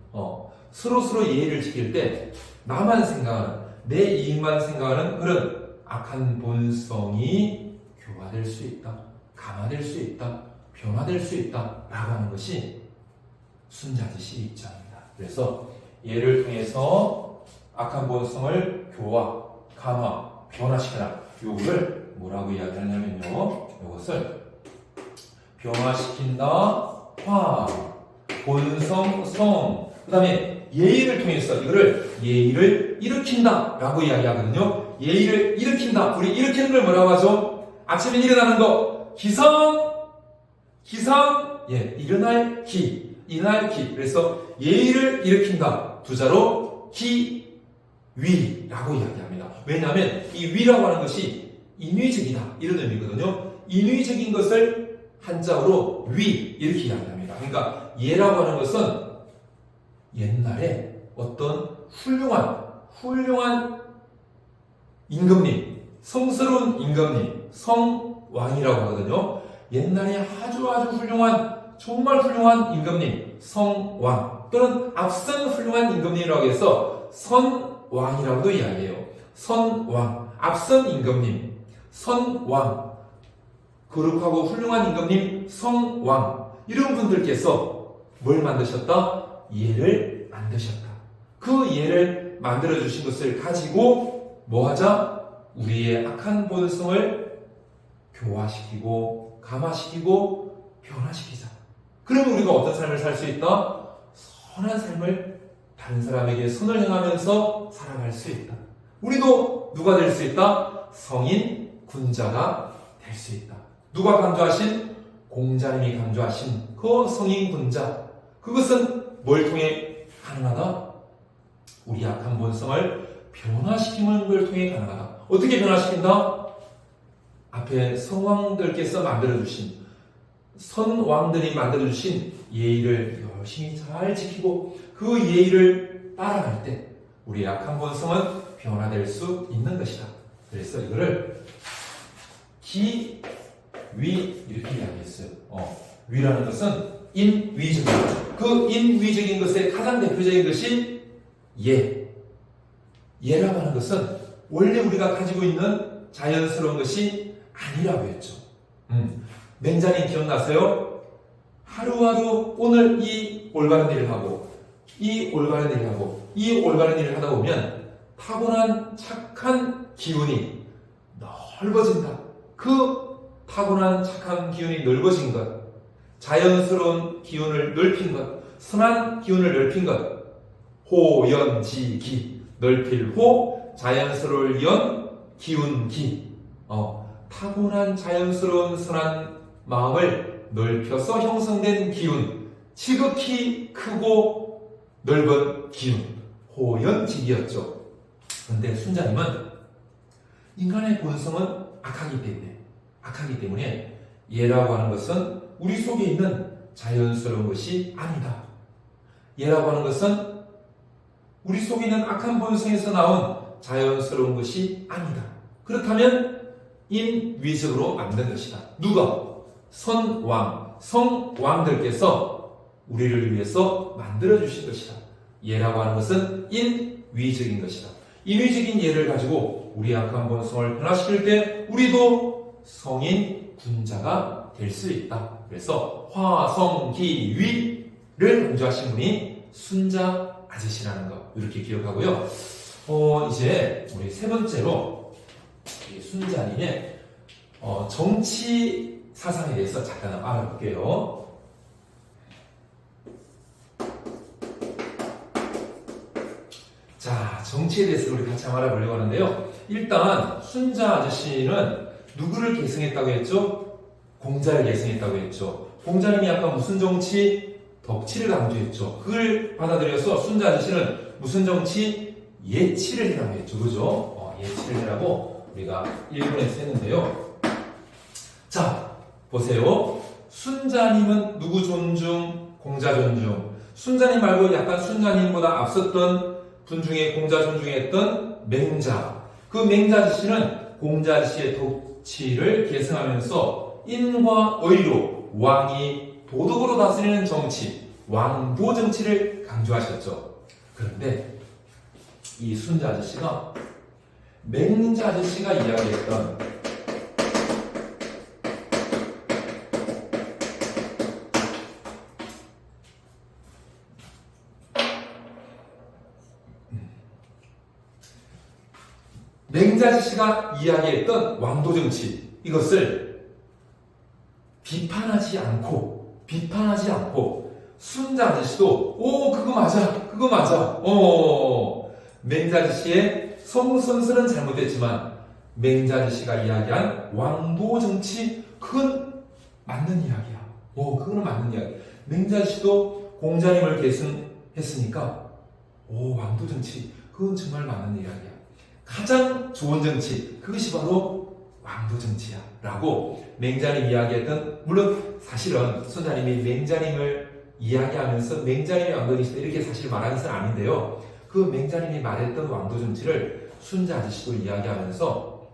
서로 예의를 지킬 때 나만 생각하는 내 이익만 생각하는 그런 악한 본성이 교화될 수 있다, 감화될 수 있다, 변화될 수 있다라고 하는 것이 순자지시 입장입니다. 그래서 예를 통해서 악한 본성을 교화, 감화, 변화시켜라. 요거를 뭐라고 이야기하냐면요. 이것을 변화시킨다, 화, 본성, 성. 그 다음에 예의를 통해서 이거를 예의를 일으킨다 라고 이야기하거든요. 예의를 일으킨다. 우리 일으키는 걸 뭐라고 하죠? 아침에 일어나는 거. 기상, 일어날 기, 이날 기. 그래서 예의를 일으킨다. 두자로 기, 위라고 이야기합니다. 왜냐하면 이 위라고 하는 것이 인위적이다. 이런 의미거든요. 인위적인 것을 한자어로 위 이렇게 이야기합니다. 그러니까 예라고 하는 것은 옛날에 어떤 훌륭한 임금님, 성스러운 임금님, 성왕이라고 하거든요. 옛날에 아주 훌륭한, 정말 훌륭한 임금님, 성왕 또는 앞선 훌륭한 임금님이라고 해서 선왕이라고도 이야기해요. 선왕, 앞선 임금님, 선왕, 거룩하고 훌륭한 임금님, 성왕 이런 분들께서 뭘 만드셨다? 예를 만드셨다. 그 예를 만들어주신 것을 가지고 뭐 하자? 우리의 악한 본성을 교화시키고 감화시키고 변화시키자. 그러면 우리가 어떤 삶을 살 수 있다? 선한 삶을 다른 사람에게 선을 행하면서 살아갈 수 있다. 우리도 누가 될 수 있다? 성인, 군자가 될 수 있다. 누가 강조하신? 공자님이 강조하신 그 성인, 군자. 그것은 뭘 통해 가능하다? 우리 악한 본성을 변화시키는 걸 통해 가능하다. 어떻게 변화시킨다? 앞에 성왕들께서 만들어주신, 선왕들이 만들어주신 예의를 열심히 잘 지키고 그 예의를 따라갈 때 우리의 악한 본성은 변화될 수 있는 것이다. 그래서 이거를 기, 위 이렇게 이야기했어요. 위라는 것은 인위적인 것. 그 인위적인 것의 가장 대표적인 것이 예. 예라고 하는 것은 원래 우리가 가지고 있는 자연스러운 것이 아니라고 했죠. 맹자님 기억나세요? 하루하루 오늘 이 올바른 일을 하고 이 올바른 일을 하고 이 올바른 일을 하다 보면 타고난 착한 기운이 넓어진다. 그 타고난 착한 기운이 넓어진 것, 자연스러운 기운을 넓힌 것, 선한 기운을 넓힌 것, 호연지기. 넓힐 호, 자연스러울 연, 기운 기. 타고난 자연스러운 선한 마음을 넓혀서 형성된 기운. 지극히 크고 넓은 기운. 호연지기였죠. 그런데 순자님은 인간의 본성은 악하기 때문에 예라고 하는 것은 우리 속에 있는 자연스러운 것이 아니다. 예라고 하는 것은 우리 속에 있는 악한 본성에서 나온 자연스러운 것이 아니다. 그렇다면 인위적으로 만든 것이다. 누가? 성왕들께서 우리를 위해서 만들어주신 것이다. 예라고 하는 것은 인위적인 것이다. 인위적인 예를 가지고 우리 악한 본성을 변화시킬 때 우리도 성인 군자가 될 수 있다. 그래서 화성기위를 강조하신 분이 순자 아저씨라는 거 이렇게 기억하고요. 이제 우리 세 번째로 순자님의 정치 사상에 대해서 잠깐 알아볼게요. 자, 정치에 대해서 우리 같이 한번 알아보려고 하는데요. 일단 순자 아저씨는 누구를 계승했다고 했죠? 공자를 계승했다고 했죠. 공자님이 아까 무슨 정치? 덕치를 강조했죠. 그걸 받아들여서 순자 아저씨는 무슨 정치? 예치를 해라고 했죠. 그죠? 예치를 해라고 우리가 일본에서 했는데요. 자, 보세요. 순자님은 누구 존중? 공자 존중. 순자님 말고 약간 순자님보다 앞섰던 분 중에 공자 존중했던 맹자. 그 맹자 아저씨는 공자 아저씨의 덕치를 계승하면서 인과 의로 왕이 도덕으로 다스리는 정치, 왕도 정치를 강조하셨죠. 그런데 이 순자 아저씨가 맹자 아저씨가 이야기했던 맹자 아저씨가 이야기했던 왕도 정치, 이것을 비판하지 않고 순자 아저씨도 그거 맞아 맹자 아저씨의 성선설은 잘못됐지만 맹자 아저씨가 이야기한 왕도 정치, 그건 맞는 이야기야. 그거는 맞는 이야기. 맹자 아저씨도 공자님을 계승했으니까 왕도 정치, 그건 정말 맞는 이야기야. 가장 좋은 정치, 그것이 바로 왕도 정치야 라고 맹자님 이야기했던, 물론 사실은 순자님이 맹자님을 이야기하면서 맹자님이 왕도 정치다 이렇게 사실 말하는 것은 아닌데요. 그 맹자님이 말했던 왕도 정치를 순자 아저씨도 이야기하면서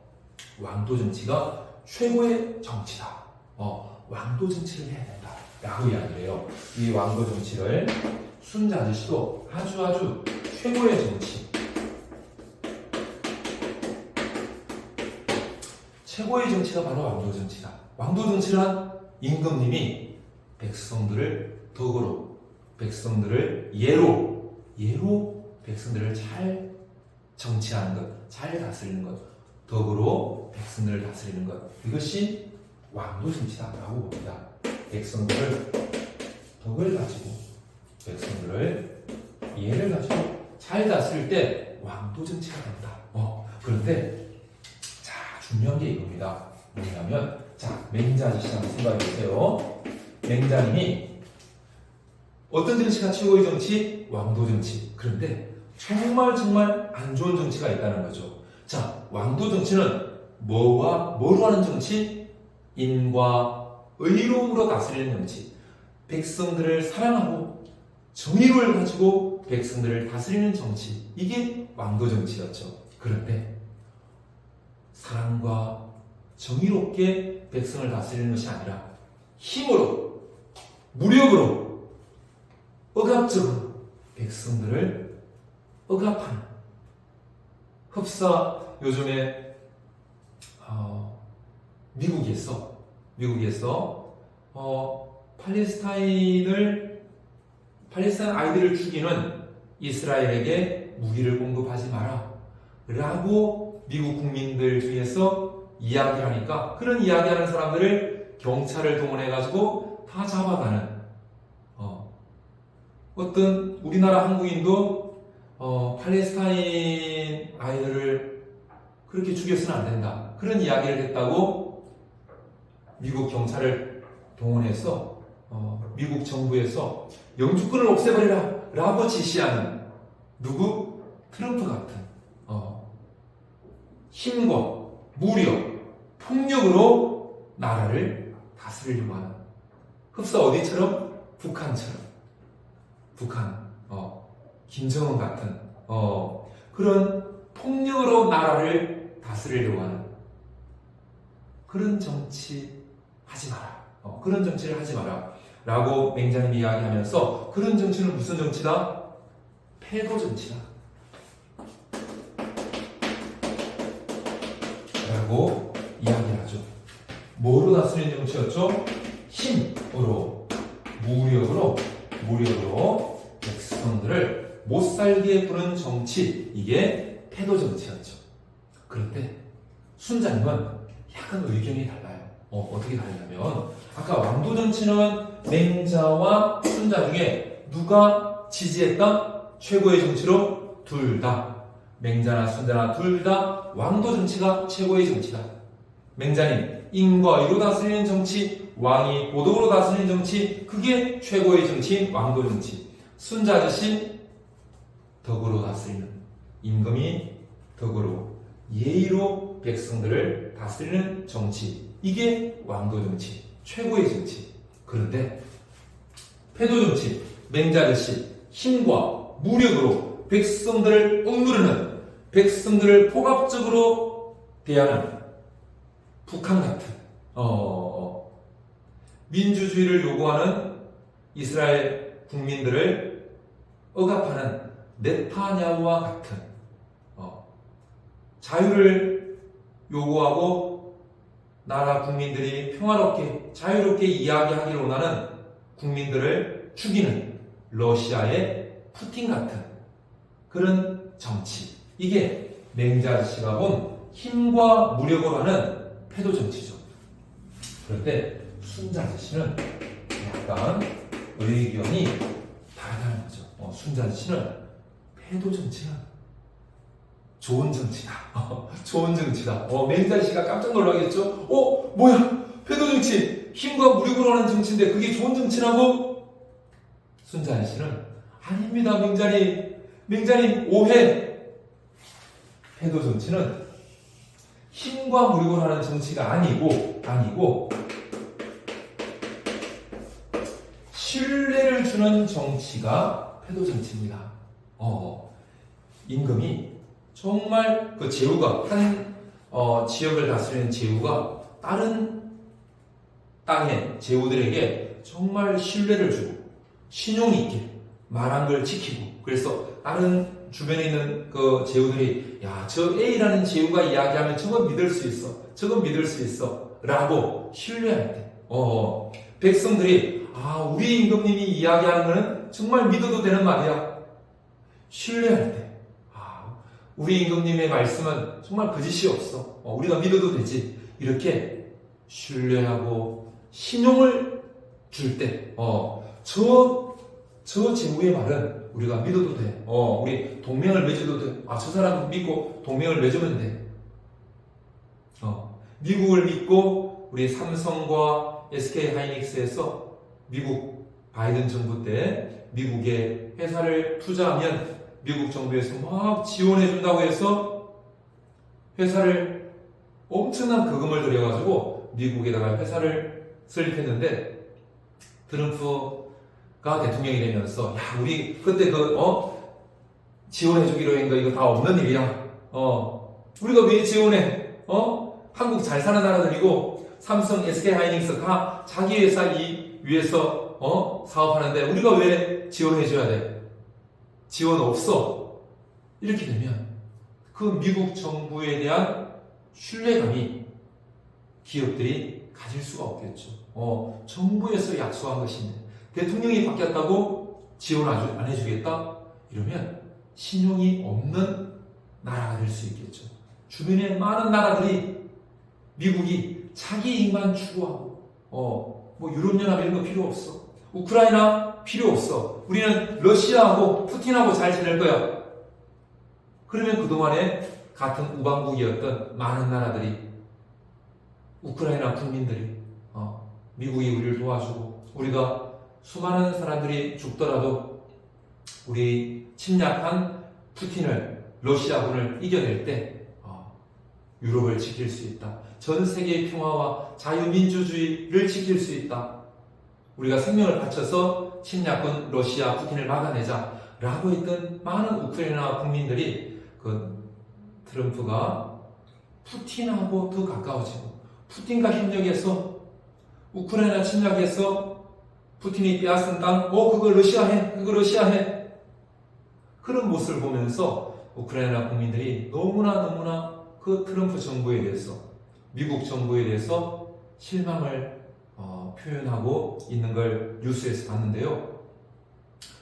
왕도 정치가 최고의 정치다. 왕도 정치를 해야 된다 라고 이야기를 해요. 이 왕도 정치를 순자 아저씨도 아주 최고의 정치, 최고의 정치가 바로 왕도 정치다. 왕도 정치란 임금님이 백성들을 덕으로, 백성들을 예로 백성들을 잘 정치하는 것, 잘 다스리는 것, 덕으로 백성들을 다스리는 것, 이것이 왕도 정치다라고 봅니다. 백성들을 덕을 가지고, 백성들을 예를 가지고 잘 다스릴 때 왕도 정치가 된다. 그런데 중요한 게 이겁니다. 뭐냐면, 맹자 아저씨 한번 생각해 보세요. 맹자님이 어떤 정치가 최고의 정치? 왕도 정치. 그런데 정말 안 좋은 정치가 있다는 거죠. 왕도 정치는 뭐로 하는 정치? 인과 의로움으로 다스리는 정치. 백성들을 사랑하고 정의를 가지고 백성들을 다스리는 정치. 이게 왕도 정치였죠. 그런데 사랑과 정의롭게 백성을 다스리는 것이 아니라 힘으로, 무력으로, 억압적으로 백성들을 억압하는, 흡사 요즘에 미국에서 팔레스타인 아이들을 죽이는 이스라엘에게 무기를 공급하지 마라 라고 미국 국민들 중에서 이야기하니까, 그런 이야기하는 사람들을 경찰을 동원해가지고 다 잡아가는, 어떤 우리나라 한국인도 팔레스타인 아이들을 그렇게 죽여서는 안 된다. 그런 이야기를 했다고 미국 경찰을 동원해서 미국 정부에서 영주권을 없애버리라 라고 지시하는 누구? 트럼프 같은 힘과 무력, 폭력으로 나라를 다스리려고 하는 흡사 어디처럼? 북한처럼 북한 김정은 같은 그런 폭력으로 나라를 다스리려고 하는 그런 정치 하지 마라. 그런 정치를 하지 마라. 라고 맹자님이 이야기하면서 그런 정치는 무슨 정치다? 패도 정치다. 라고 이야기를 하죠. 뭐로 다스리는 정치였죠? 힘으로, 무력으로 백성들을 못살게 부는 정치, 이게 패도 정치였죠. 그런데 순자님은 약간 의견이 달라요. 어떻게 다르냐면 아까 왕도 정치는 맹자와 순자 중에 누가 지지했던 최고의 정치로? 둘 다. 맹자나 순자나 둘 다 왕도 정치가 최고의 정치다. 맹자님, 인과 의로 다스리는 정치, 왕이 고덕으로 다스리는 정치, 그게 최고의 정치인 왕도 정치. 순자 아저씨, 덕으로 다스리는, 임금이 덕으로, 예의로 백성들을 다스리는 정치, 이게 왕도 정치, 최고의 정치. 그런데 패도 정치, 맹자 아저씨, 힘과 무력으로 백성들을 억누르는, 백성들을 폭압적으로 대하는 북한 같은 민주주의를 요구하는 이스라엘 국민들을 억압하는 네타냐후와 같은 자유를 요구하고 나라 국민들이 평화롭게 자유롭게 이야기하기를 원하는 국민들을 죽이는 러시아의 푸틴 같은 그런 정치, 이게 맹자 아저씨가 본 힘과 무력으로 하는 패도 정치죠. 그런데 순자 아저씨는 약간 의견이 다르다는 거죠. 순자 아저씨는 패도 정치는 좋은 정치다. 좋은 정치다. 맹자 아저씨가 깜짝 놀라겠죠? 뭐야? 패도 정치, 힘과 무력으로 하는 정치인데 그게 좋은 정치라고? 순자 아저씨는 아닙니다, 맹자님 오해. 패도 정치는 힘과 무력으로 하는 정치가 아니고 신뢰를 주는 정치가 패도 정치입니다. 임금이 정말 그 제후가 한 지역을 다스리는 제후가 다른 땅의 제후들에게 정말 신뢰를 주고 신용 있게 말한 걸 지키고, 그래서 다른 주변에 있는 그 제후들이 저 A라는 제후가 이야기하면 저건 믿을 수 있어 라고 신뢰할 때 백성들이 우리 임금님이 이야기하는 거는 정말 믿어도 되는 말이야, 신뢰할 때 우리 임금님의 말씀은 정말 거짓이 없어, 우리가 믿어도 되지, 이렇게 신뢰하고 신용을 줄 때 저 제후의 말은 우리가 믿어도 돼. 우리 동맹을 맺어도 돼. 저 사람 믿고 동맹을 맺으면 돼. 미국을 믿고 우리 삼성과 SK 하이닉스에서 미국 바이든 정부 때 미국에 회사를 투자하면 미국 정부에서 막 지원해준다고 해서 회사를 엄청난 거금을 들여가지고 미국에다가 회사를 설립했는데 트럼프가 대통령이 되면서 우리 그때 지원해주기로 한 거 이거 다 없는 일이야. 우리가 왜 지원해? 한국 잘 사는 나라들이고 삼성, SK 하이닉스 다 자기 회사 위해서 사업하는데 우리가 왜 지원해줘야 돼? 지원 없어. 이렇게 되면 그 미국 정부에 대한 신뢰감이 기업들이 가질 수가 없겠죠. 정부에서 약속한 것인데 대통령이 바뀌었다고 지원 안 해주겠다? 이러면 신용이 없는 나라가 될 수 있겠죠. 주변에 많은 나라들이 미국이 자기 이익만 추구하고 유럽연합 이런 거 필요 없어. 우크라이나 필요 없어. 우리는 러시아하고 푸틴하고 잘 지낼 거야. 그러면 그동안에 같은 우방국이었던 많은 나라들이, 우크라이나 국민들이 미국이 우리를 도와주고 우리가 수많은 사람들이 죽더라도 우리 침략한 푸틴을, 러시아군을 이겨낼 때 유럽을 지킬 수 있다. 전 세계의 평화와 자유민주주의를 지킬 수 있다. 우리가 생명을 바쳐서 침략군 러시아 푸틴을 막아내자 라고 했던 많은 우크라이나 국민들이 트럼프가 푸틴하고 더 가까워지고 푸틴과 협력해서 우크라이나 침략해서 푸틴이 빼앗은 땅, 그거 러시아해, 그거 러시아해. 그런 모습을 보면서 우크라이나 국민들이 너무나 그 트럼프 정부에 대해서, 미국 정부에 대해서 실망을 표현하고 있는 걸 뉴스에서 봤는데요.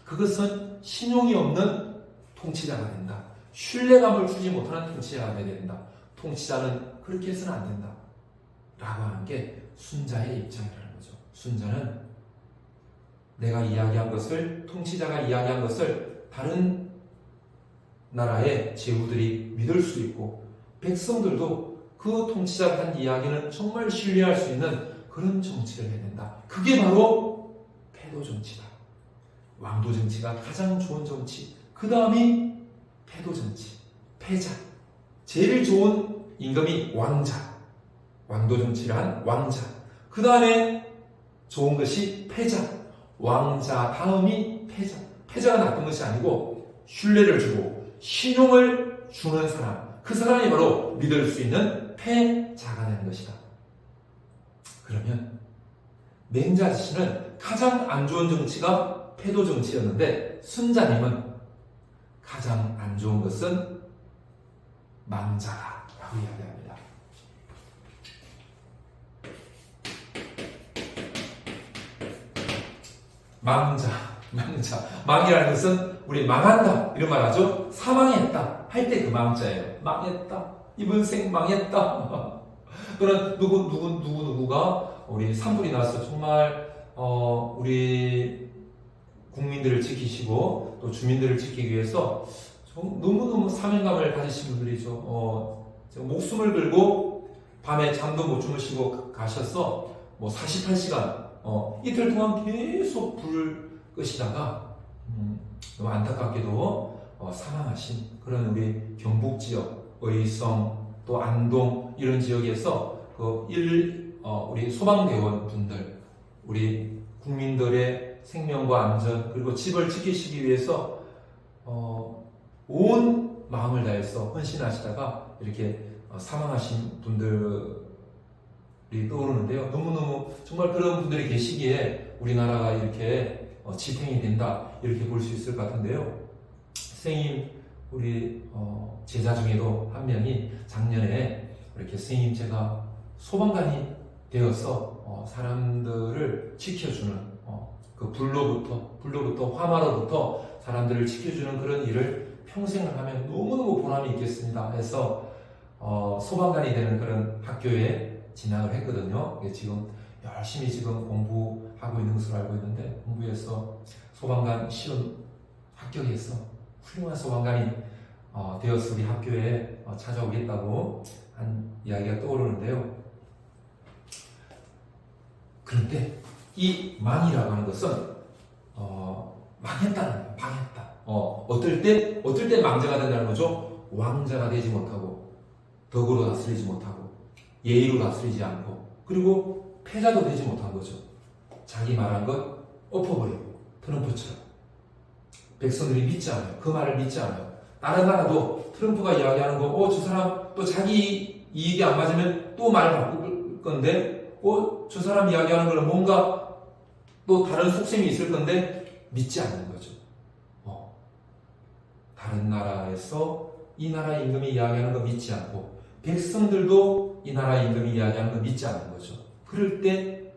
그것은 신용이 없는 통치자가 된다. 신뢰감을 주지 못하는 통치자가 되어야 된다. 통치자는 그렇게 해서는 안 된다. 라고 하는 게 순자의 입장이라는 거죠. 순자는 내가 이야기한 것을, 통치자가 이야기한 것을 다른 나라의 제후들이 믿을 수 있고 백성들도 그 통치자가 한 이야기는 정말 신뢰할 수 있는 그런 정치를 해야 된다. 그게 바로 패도 정치다. 왕도 정치가 가장 좋은 정치. 그 다음이 패도 정치. 패자. 제일 좋은 임금이 왕자. 왕도 정치를 한 왕자. 그 다음에 좋은 것이 패자. 왕자 다음이 패자. 패자가 나쁜 것이 아니고 신뢰를 주고 신용을 주는 사람. 그 사람이 바로 믿을 수 있는 패자가 되는 것이다. 그러면 맹자 씨는 가장 안 좋은 정치가 패도 정치였는데 순자님은 가장 안 좋은 것은 망자라고 이야기합니다. 망이라는 것은 우리 망한다 이런 말 하죠. 사망했다 할 때 그 망자예요. 망했다. 이번 생 망했다. 또는 누구가 우리 산불이 나서 정말 우리 국민들을 지키시고 또 주민들을 지키기 위해서 너무너무 사명감을 가지신 분들이죠. 목숨을 걸고 밤에 잠도 못 주무시고 가셔서 48시간 이틀 동안 계속 불을 끄시다가 너무 안타깝게도 사망하신 그런 우리 경북 지역, 의성, 또 안동 이런 지역에서 우리 소방대원 분들, 우리 국민들의 생명과 안전 그리고 집을 지키시기 위해서 온 마음을 다해서 헌신하시다가 이렇게 사망하신 분들이 떠오르는데요. 너무너무 정말 그런 분들이 계시기에 우리나라가 이렇게 지탱이 된다 이렇게 볼 수 있을 것 같은데요. 선생님 우리 제자 중에도 한 명이 작년에 이렇게 선생님 제가 소방관이 되어서 사람들을 지켜주는 그 불로부터 화마로부터 사람들을 지켜주는 그런 일을 평생을 하면 너무너무 보람이 있겠습니다 해서 소방관이 되는 그런 학교에 진학을 했거든요. 지금 열심히 지금 공부하고 있는 것으로 알고 있는데 공부해서 소방관 시험 합격해서 훌륭한 소방관이 되어서 우리 학교에 찾아오겠다고 한 이야기가 떠오르는데요. 그런데 이 망이라고 하는 것은 망했다는 거예요. 망했다. 어떨 때 망자가 된다는 거죠? 왕자가 되지 못하고 덕으로 다스리지 못하고 예의로 다스리지 않고 그리고 패자도 되지 못한 거죠. 자기 말한 것 엎어버리고 트럼프처럼 백성들이 믿지 않아요. 그 말을 믿지 않아요. 다른 나라도 트럼프가 이야기하는 거 저 사람 또 자기 이익이 안 맞으면 또 말을 바꿀 건데 저 사람 이야기하는 거는 뭔가 또 다른 속셈이 있을 건데 믿지 않는 거죠. 다른 나라에서 이 나라 임금이 이야기하는 거 믿지 않고 백성들도 이 나라 임금이 이야기하는 거 믿지 않는 거죠. 그럴 때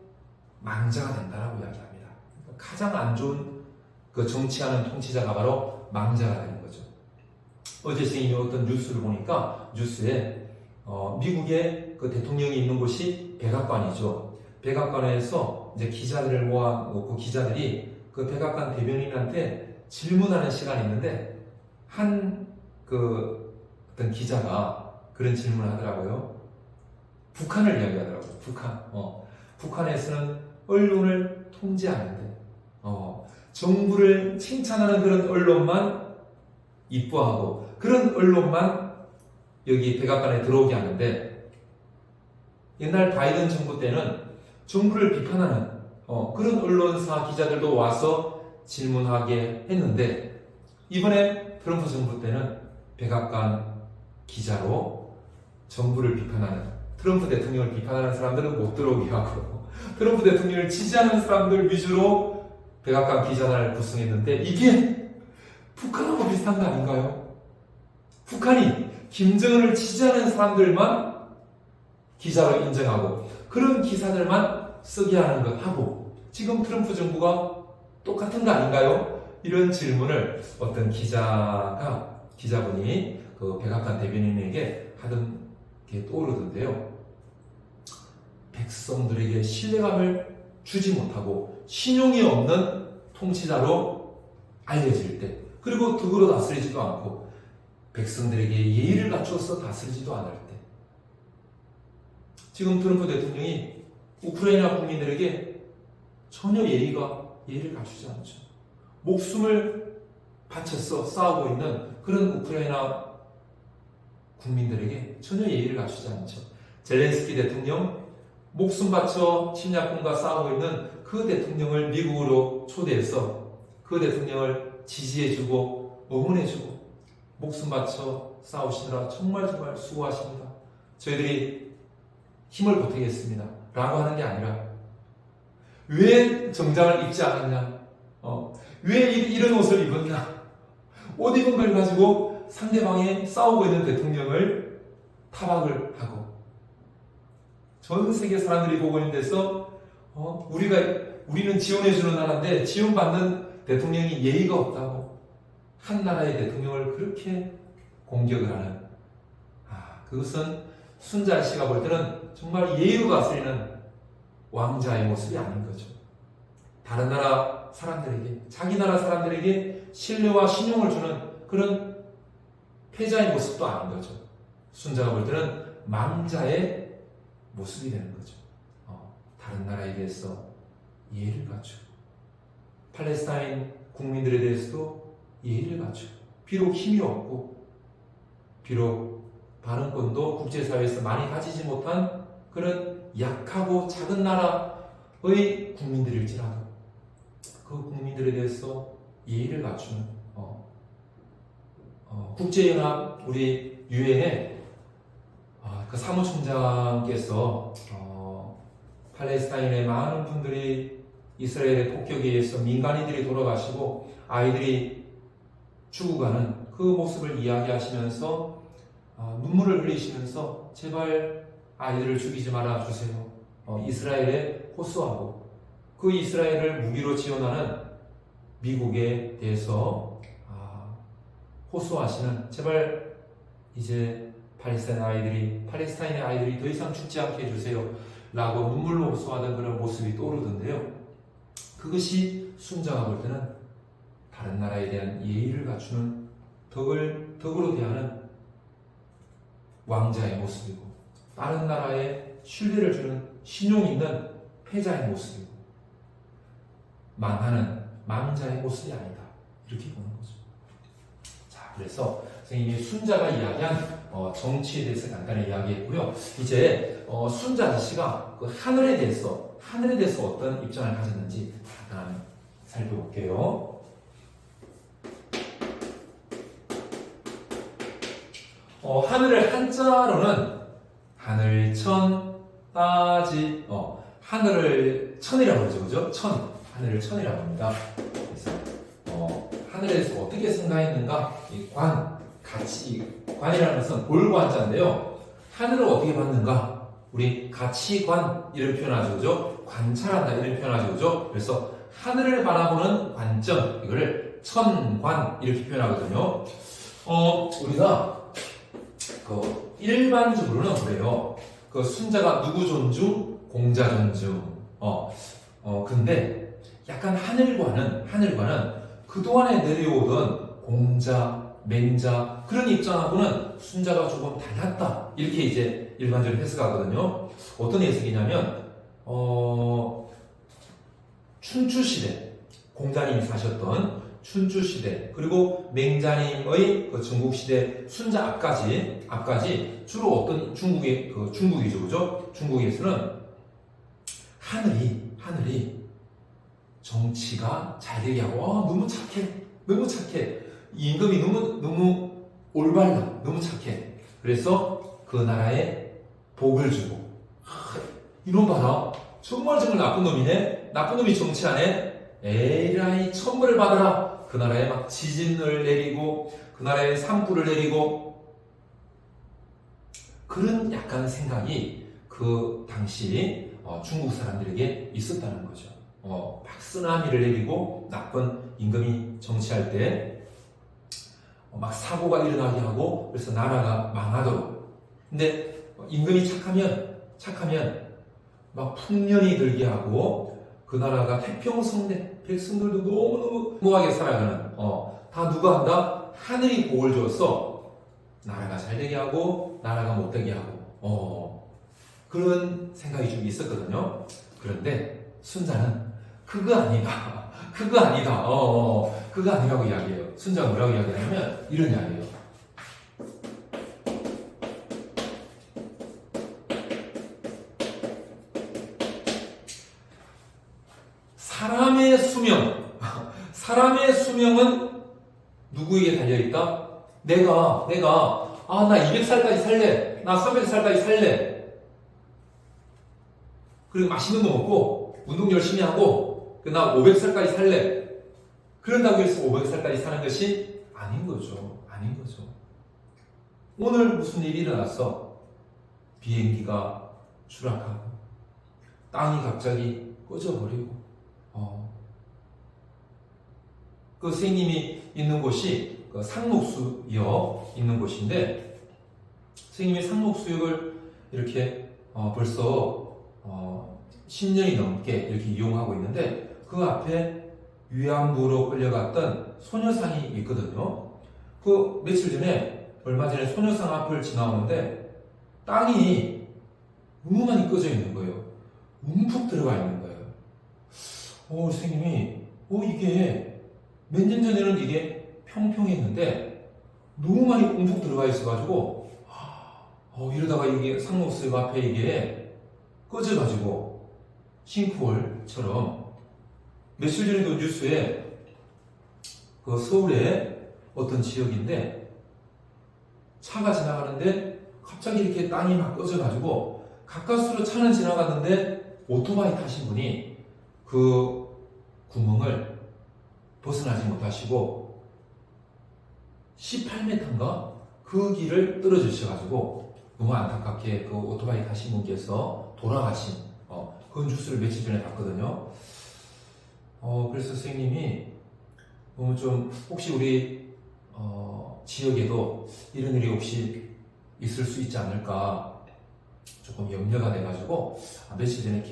망자가 된다라고 이야기합니다. 가장 안 좋은 그 정치하는 통치자가 바로 망자가 되는 거죠. 어제 선생님이 어떤 뉴스를 보니까 뉴스에 미국의 그 대통령이 있는 곳이 백악관이죠. 백악관에서 이제 기자들을 모아놓고 기자들이 그 백악관 대변인한테 질문하는 시간이 있는데 한 그 어떤 기자가 그런 질문을 하더라고요. 북한을 이야기하더라고요. 북한에서는 언론을 통제하는데 정부를 칭찬하는 그런 언론만 이뻐하고 그런 언론만 여기 백악관에 들어오게 하는데, 옛날 바이든 정부 때는 정부를 비판하는 그런 언론사 기자들도 와서 질문하게 했는데, 이번에 트럼프 정부 때는 백악관 기자로 정부를 비판하는, 트럼프 대통령을 비판하는 사람들은 못 들어오게 하고 트럼프 대통령을 지지하는 사람들 위주로 백악관 기자단을 구성했는데, 이게 북한하고 비슷한 거 아닌가요? 북한이 김정은을 지지하는 사람들만 기자로 인정하고 그런 기사들만 쓰게 하는 것 하고, 지금 트럼프 정부가 똑같은 거 아닌가요? 이런 질문을 어떤 기자분이 그 백악관 대변인에게 하던 게 떠오르던데요. 백성들에게 신뢰감을 주지 못하고 신용이 없는 통치자로 알려질 때, 그리고 덕으로 다스리지도 않고 백성들에게 예의를 갖추어서 다스리지도 않을 때, 지금 트럼프 대통령이 우크라이나 국민들에게 전혀 예의를 갖추지 않죠. 목숨을 바쳐서 싸우고 있는 그런 우크라이나 국민들에게 전혀 예의를 갖추지 않죠. 젤렌스키 대통령, 목숨 바쳐 침략군과 싸우고 있는 그 대통령을 미국으로 초대해서 그 대통령을 지지해주고 응원해주고 목숨 바쳐 싸우시느라 정말 수고하십니다. 저희들이 힘을 보태겠습니다 라고 하는 게 아니라, 왜 정장을 입지 않았냐, 왜 이런 옷을 입었냐, 옷 입은 걸 가지고 상대방이 싸우고 있는 대통령을 타박을 하고, 전 세계 사람들이 보고 있는 데서 우리는 지원해주는 나라인데 지원받는 대통령이 예의가 없다고 한 나라의 대통령을 그렇게 공격을 하는, 그것은 순자 씨가 볼 때는 정말 예의로 다스리는 왕자의 모습이 아닌 거죠. 다른 나라 사람들에게, 자기 나라 사람들에게 신뢰와 신용을 주는 그런 패자의 모습도 아닌 거죠. 순자가 볼 때는 망자의 모습이 되는 거죠. 다른 나라에 대해서 예의를 갖추고, 팔레스타인 국민들에 대해서도 예의를 갖추고, 비록 힘이 없고 비록 발언권도 국제사회에서 많이 가지지 못한 그런 약하고 작은 나라의 국민들일지라도 그 국민들에 대해서 예의를 갖추는 국제연합, 우리 유엔의 그 사무총장께서 팔레스타인의 많은 분들이 이스라엘의 폭격에 의해서 민간인들이 돌아가시고 아이들이 죽어가는 그 모습을 이야기하시면서 눈물을 흘리시면서 제발 아이들을 죽이지 말아 주세요. 이스라엘에 호소하고, 그 이스라엘을 무기로 지원하는 미국에 대해서 호소하시는, 제발 이제 팔레스타인의 아이들이 더 이상 죽지 않게 해주세요 라고 눈물로 호소하던 그런 모습이 떠오르던데요. 그것이 순자가 볼 때는 다른 나라에 대한 예의를 갖추는, 덕으로 대하는 왕자의 모습이고, 다른 나라에 신뢰를 주는 신용 있는 패자의 모습이고, 망하는 망자의 모습이 아니다, 이렇게 보는 거죠. 자, 그래서 선생님이 순자가 이야기한 정치에 대해서 간단히 이야기했고요. 이제 순자 아저씨가 그 하늘에 대해서 어떤 입장을 가졌는지 잠깐 살펴볼게요. 하늘을 한자로는 하늘천 따지, 하늘을 천이라고 그러죠, 그죠? 하늘을 천이라고 합니다. 그래서 하늘에 대해서 어떻게 생각했는가? 이 관이라는 것은 볼관자인데요. 하늘을 어떻게 봤는가? 우리 가치관 이런 표현하죠, 그죠? 관찰한다 이런 표현하죠, 그죠? 그래서 하늘을 바라보는 관점, 이거를 천관 이렇게 표현하거든요. 우리가 일반적으로는 그래요. 순자가 누구 존중? 공자 존중. 근데 약간 하늘과는 그동안에 내려오던 공자, 맹자 그런 입장하고는 순자가 조금 달랐다 이렇게 이제 일반적으로 해석하거든요. 어떤 해석이냐면 춘추시대 공자님이 사셨던 춘추시대 그리고 맹자님의 그 중국시대 순자 앞까지 주로 어떤 중국이죠, 그죠? 중국에서는 하늘이 정치가 잘 되게 하고 너무 착해 임금이 너무 올바르다 너무 착해 그래서 그 나라에 복을 주고 이놈 봐라 정말 나쁜 놈이네 나쁜 놈이 정치하네 에라이 천벌을 받아라 그 나라에 막 지진을 내리고 그 나라에 산불을 내리고 그런 약간 생각이 그 당시 중국 사람들에게 있었다는 거죠. 막 쓰나미를 내리고 나쁜 임금이 정치할 때 막 사고가 일어나게 하고 그래서 나라가 망하도록 근데 임금이 착하면 막 풍년이 들게 하고 그 나라가 태평성대 백성들도 너무너무 행복하게 살아가는 다 누가 한다? 하늘이 복을 주어서 나라가 잘 되게 하고 나라가 못 되게 하고 그런 생각이 좀 있었거든요. 그런데 순자는 그거 아니다. 그거 아니라고 이야기해요. 순자가 뭐라고 이야기하냐면 이런 이야기예요. 사람의 수명은 누구에게 달려있다? 내가 나 200살까지 살래. 나 300살까지 살래. 그리고 맛있는 거 먹고 운동 열심히 하고 나 500살까지 살래. 그런다고 해서 500살까지 사는 것이 아닌 거죠. 오늘 무슨 일이 일어났어? 비행기가 추락하고 땅이 갑자기 꺼져버리고 그 선생님이 있는 곳이 그 상록수역 있는 곳인데 선생님이 상록수역을 이렇게 벌써 10년이 넘게 이렇게 이용하고 있는데 그 앞에 위안부로 끌려갔던 소녀상이 있거든요. 그 며칠 전에 얼마 전에 소녀상 앞을 지나오는데 땅이 너무 많이 꺼져 있는 거예요. 움푹 들어가 있는 거예요. 선생님이 이게 몇 년 전에는 이게 평평했는데 너무 많이 움푹 들어가 있어가지고 이러다가 이게 상록수역 앞에 이게 꺼져가지고 싱크홀처럼 며칠 전에도 뉴스에 그 서울의 어떤 지역인데 차가 지나가는데 갑자기 이렇게 땅이 막 꺼져가지고 가까스로 차는 지나갔는데 오토바이 타신 분이 그 구멍을 벗어나지 못하시고 18m인가 그 길을 떨어지셔가지고 너무 안타깝게 그 오토바이 타신 분께서 돌아가신 그 뉴스를 며칠 전에 봤거든요. 그래서 선생님이 너무 좀 혹시 우리 지역에도 이런 일이 혹시 있을 수 있지 않을까 조금 염려가 돼가지고 며칠 전에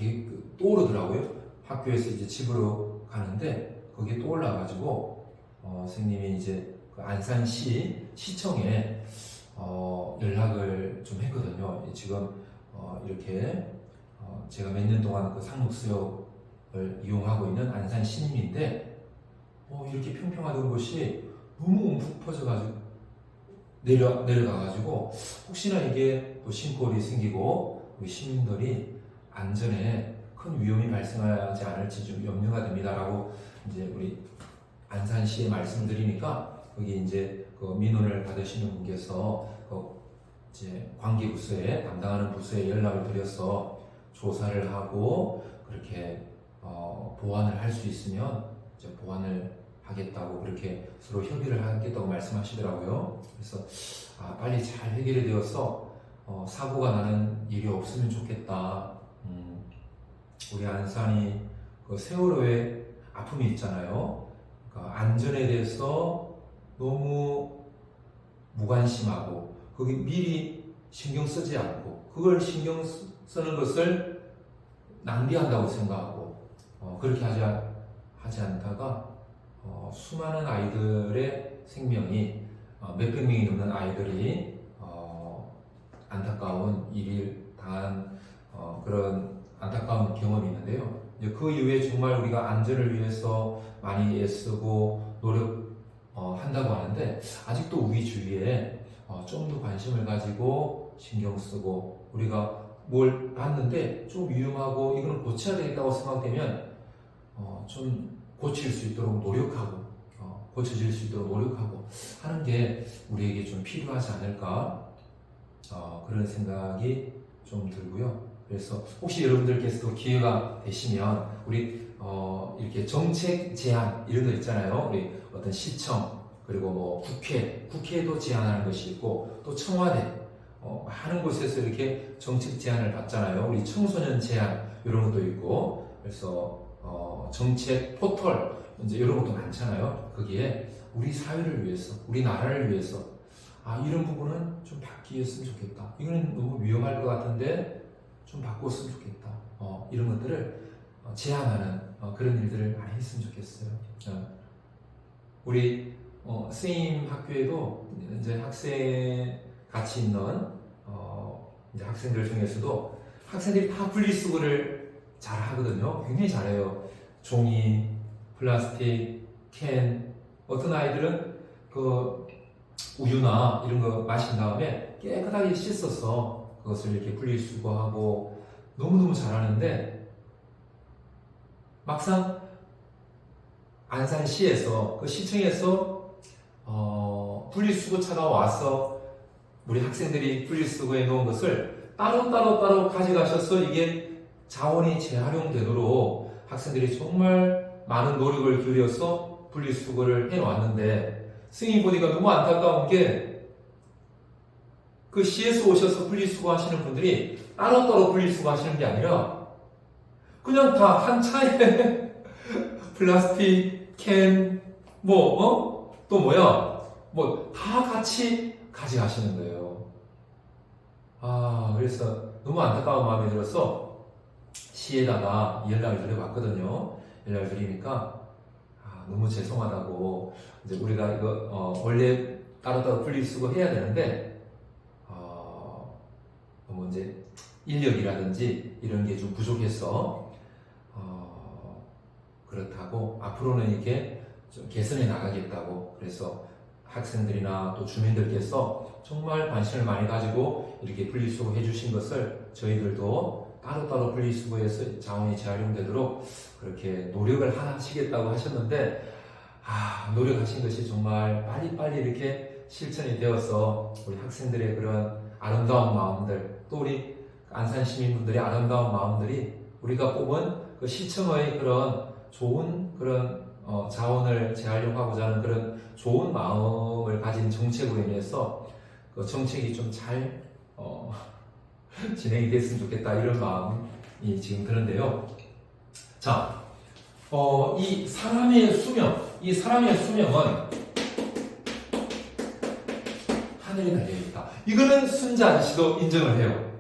떠오르더라고요. 학교에서 이제 집으로 가는데 거기에 떠올라가지고 선생님이 이제 그 안산시 시청에 연락을 좀 했거든요. 지금 이렇게 제가 몇 년 동안 그 상록수역을 이용하고 있는 안산 시민인데 이렇게 평평하던 곳이 너무 움푹 퍼져가지고 내려가가지고 혹시나 이게 또 싱크홀이 생기고 우리 시민들이 안전에 큰 위험이 발생하지 않을지 좀 염려가 됩니다라고 이제 우리 안산시에 말씀드리니까 거기 이제 그 민원을 받으시는 분께서 그 이제 관계부서에 담당하는 부서에 연락을 드려서 조사를 하고 그렇게 보완을 할 수 있으면 이제 보완을 하겠다고 그렇게 서로 협의를 하겠다고 말씀하시더라고요. 그래서 빨리 잘 해결이 되어서 사고가 나는 일이 없으면 좋겠다. 우리 안산이 그 세월호의 아픔이 있잖아요. 그러니까 안전에 대해서 너무 무관심하고 거기 미리 신경 쓰지 않고 그걸 신경 쓰는 것을 낭비한다고 생각하고 그렇게 하지 않다가 수많은 아이들의 생명이 몇백 명이 넘는 아이들이 안타까운 일을 당한 그런 안타까운 경험이 있는데요. 이제 그 이후에 정말 우리가 안전을 위해서 많이 애쓰고 노력한다고 하는데 아직도 우리 주위에 좀 더 관심을 가지고 신경 쓰고 우리가 뭘 봤는데 좀 위험하고 이거는 고쳐야 되겠다고 생각되면 좀 고칠 수 있도록 노력하고 고쳐질 수 있도록 노력하고 하는 게 우리에게 좀 필요하지 않을까 그런 생각이 좀 들고요. 그래서 혹시 여러분들께서도 기회가 되시면 우리 이렇게 정책 제안 이런 거 있잖아요. 우리 어떤 시청 그리고 뭐 국회도 제안하는 것이 있고 또 청와대 많은 곳에서 이렇게 정책 제안을 받잖아요. 우리 청소년 제안 이런 것도 있고 그래서 정책 포털 이제 이런 것도 많잖아요. 거기에 우리 사회를 위해서, 우리 나라를 위해서 이런 부분은 좀 바뀌었으면 좋겠다. 이거는 너무 위험할 것 같은데 좀 바꿨으면 좋겠다. 이런 것들을 제안하는 그런 일들을 많이 했으면 좋겠어요. 우리 스님 학교에도 이제 학생 같이 있는 이제 학생들 중에서도 학생들이 다 분리수거를 잘 하거든요. 굉장히 잘해요. 종이, 플라스틱, 캔. 어떤 아이들은 그 우유나 이런 거 마신 다음에 깨끗하게 씻어서 그것을 이렇게 분리수거하고 너무너무 잘하는데 막상 안산시에서 그 시청에서 분리수거차가 와서 우리 학생들이 분리수거해 놓은 것을 따로 가져가셔서 이게 자원이 재활용되도록 학생들이 정말 많은 노력을 기울여서 분리수거를 해놓았는데 스님 보니까 너무 안타까운 게 그 시에서 오셔서 분리수거 하시는 분들이 따로따로 분리수거 하시는 게 아니라 그냥 다 한 차에 플라스틱, 캔, 또 뭐야 다 같이 가져가시는 거예요. 그래서 너무 안타까운 마음이 들어서 시에다가 연락을 드려봤거든요. 연락을 드리니까 너무 죄송하다고 이제 우리가 이거 원래 따로따로 분리수거 해야 되는데 너무 이제 인력이라든지 이런 게 좀 부족해서 그렇다고 앞으로는 이렇게 좀 개선해 나가겠다고 그래서 학생들이나 또 주민들께서 정말 관심을 많이 가지고 이렇게 분리수거 해주신 것을 저희들도 따로따로 분리수거해서 자원이 재활용되도록 그렇게 노력을 하시겠다고 하셨는데 노력하신 것이 정말 빨리빨리 이렇게 실천이 되어서 우리 학생들의 그런 아름다운 마음들 또 우리 안산 시민분들의 아름다운 마음들이 우리가 뽑은 그 시청의 그런 좋은 그런 자원을 재활용하고자 하는 그런 좋은 마음을 가진 정책으로 인해서 그 정책이 좀 잘 진행이 됐으면 좋겠다 이런 마음이 지금 드는데요. 자, 이 사람의 수명은 하늘에 달려있다. 이거는 순자 아저씨도 인정을 해요.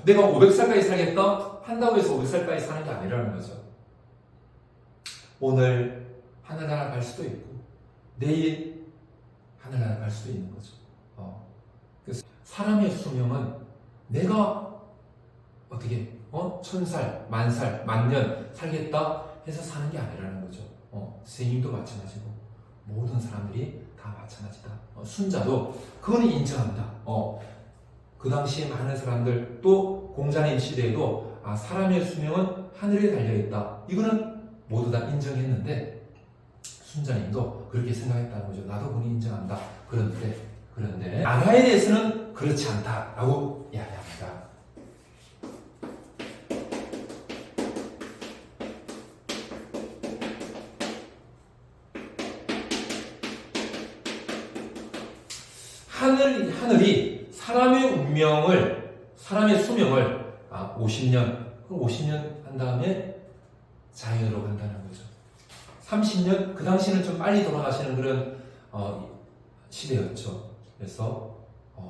내가 500살까지 살겠다? 한다고 해서 500살까지 사는 게 아니라는 거죠. 오늘 하늘나라 갈 수도 있고 내일 하늘나라 갈 수도 있는 거죠. 그래서 사람의 수명은 내가 어떻게 1000살, 10,000살, 10,000년 살겠다 해서 사는 게 아니라는 거죠. 스님도 마찬가지고 모든 사람들이 다 마찬가지다. 순자도 그거는 인정한다. 그 당시에 많은 사람들 또 공자님 시대에도 사람의 수명은 하늘에 달려있다. 이거는 모두 다 인정했는데 순자님도 그렇게 생각했다는 거죠. 나도 그건 인정한다. 그런데 나라에 대해서는 그렇지 않다라고 이야기합니다. 하늘이 사람의 수명을 50년, 그럼 50년 한 다음에 자연으로 간다는 거죠. 30년, 그 당시는 좀 빨리 돌아가시는 그런 시대였죠. 그래서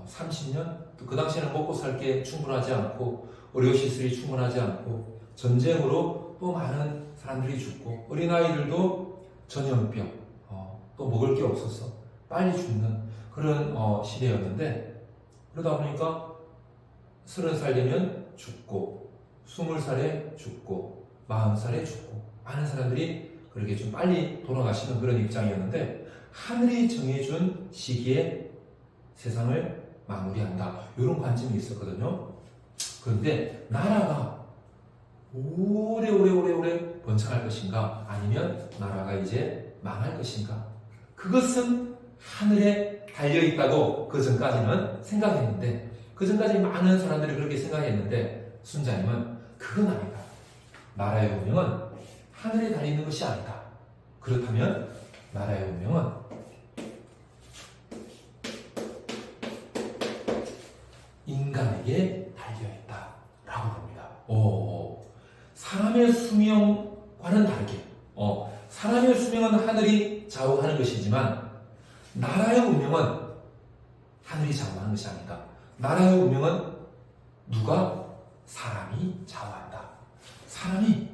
30년, 또 그 당시에는 먹고 살 게 충분하지 않고 의료시설이 충분하지 않고 전쟁으로 또 많은 사람들이 죽고 어린아이들도 전염병, 또 먹을 게 없어서 빨리 죽는 그런 시대였는데, 그러다 보니까 30살 되면 죽고 20살에 죽고 40살에 죽고 많은 사람들이 그렇게 좀 빨리 돌아가시는 그런 입장이었는데, 하늘이 정해준 시기에 세상을 마무리한다, 이런 관점이 있었거든요. 그런데 나라가 오래오래 번창할 것인가, 아니면 나라가 이제 망할 것인가, 그것은 하늘에 달려있다고 그 전까지는 생각했는데, 그 전까지 많은 사람들이 그렇게 생각했는데, 순자님은 그건 아니다. 나라의 운명은 하늘에 달려있는 것이 아니다. 그렇다면 나라의 운명은 인간에게 달려있다 라고 봅니다. 사람의 수명과는 다르게, 사람의 수명은 하늘이 좌우하는 것이지만 나라의 운명은 하늘이 좌우하는 것이 아니다. 나라의 운명은 누가? 사람이 좌우한다. 사람이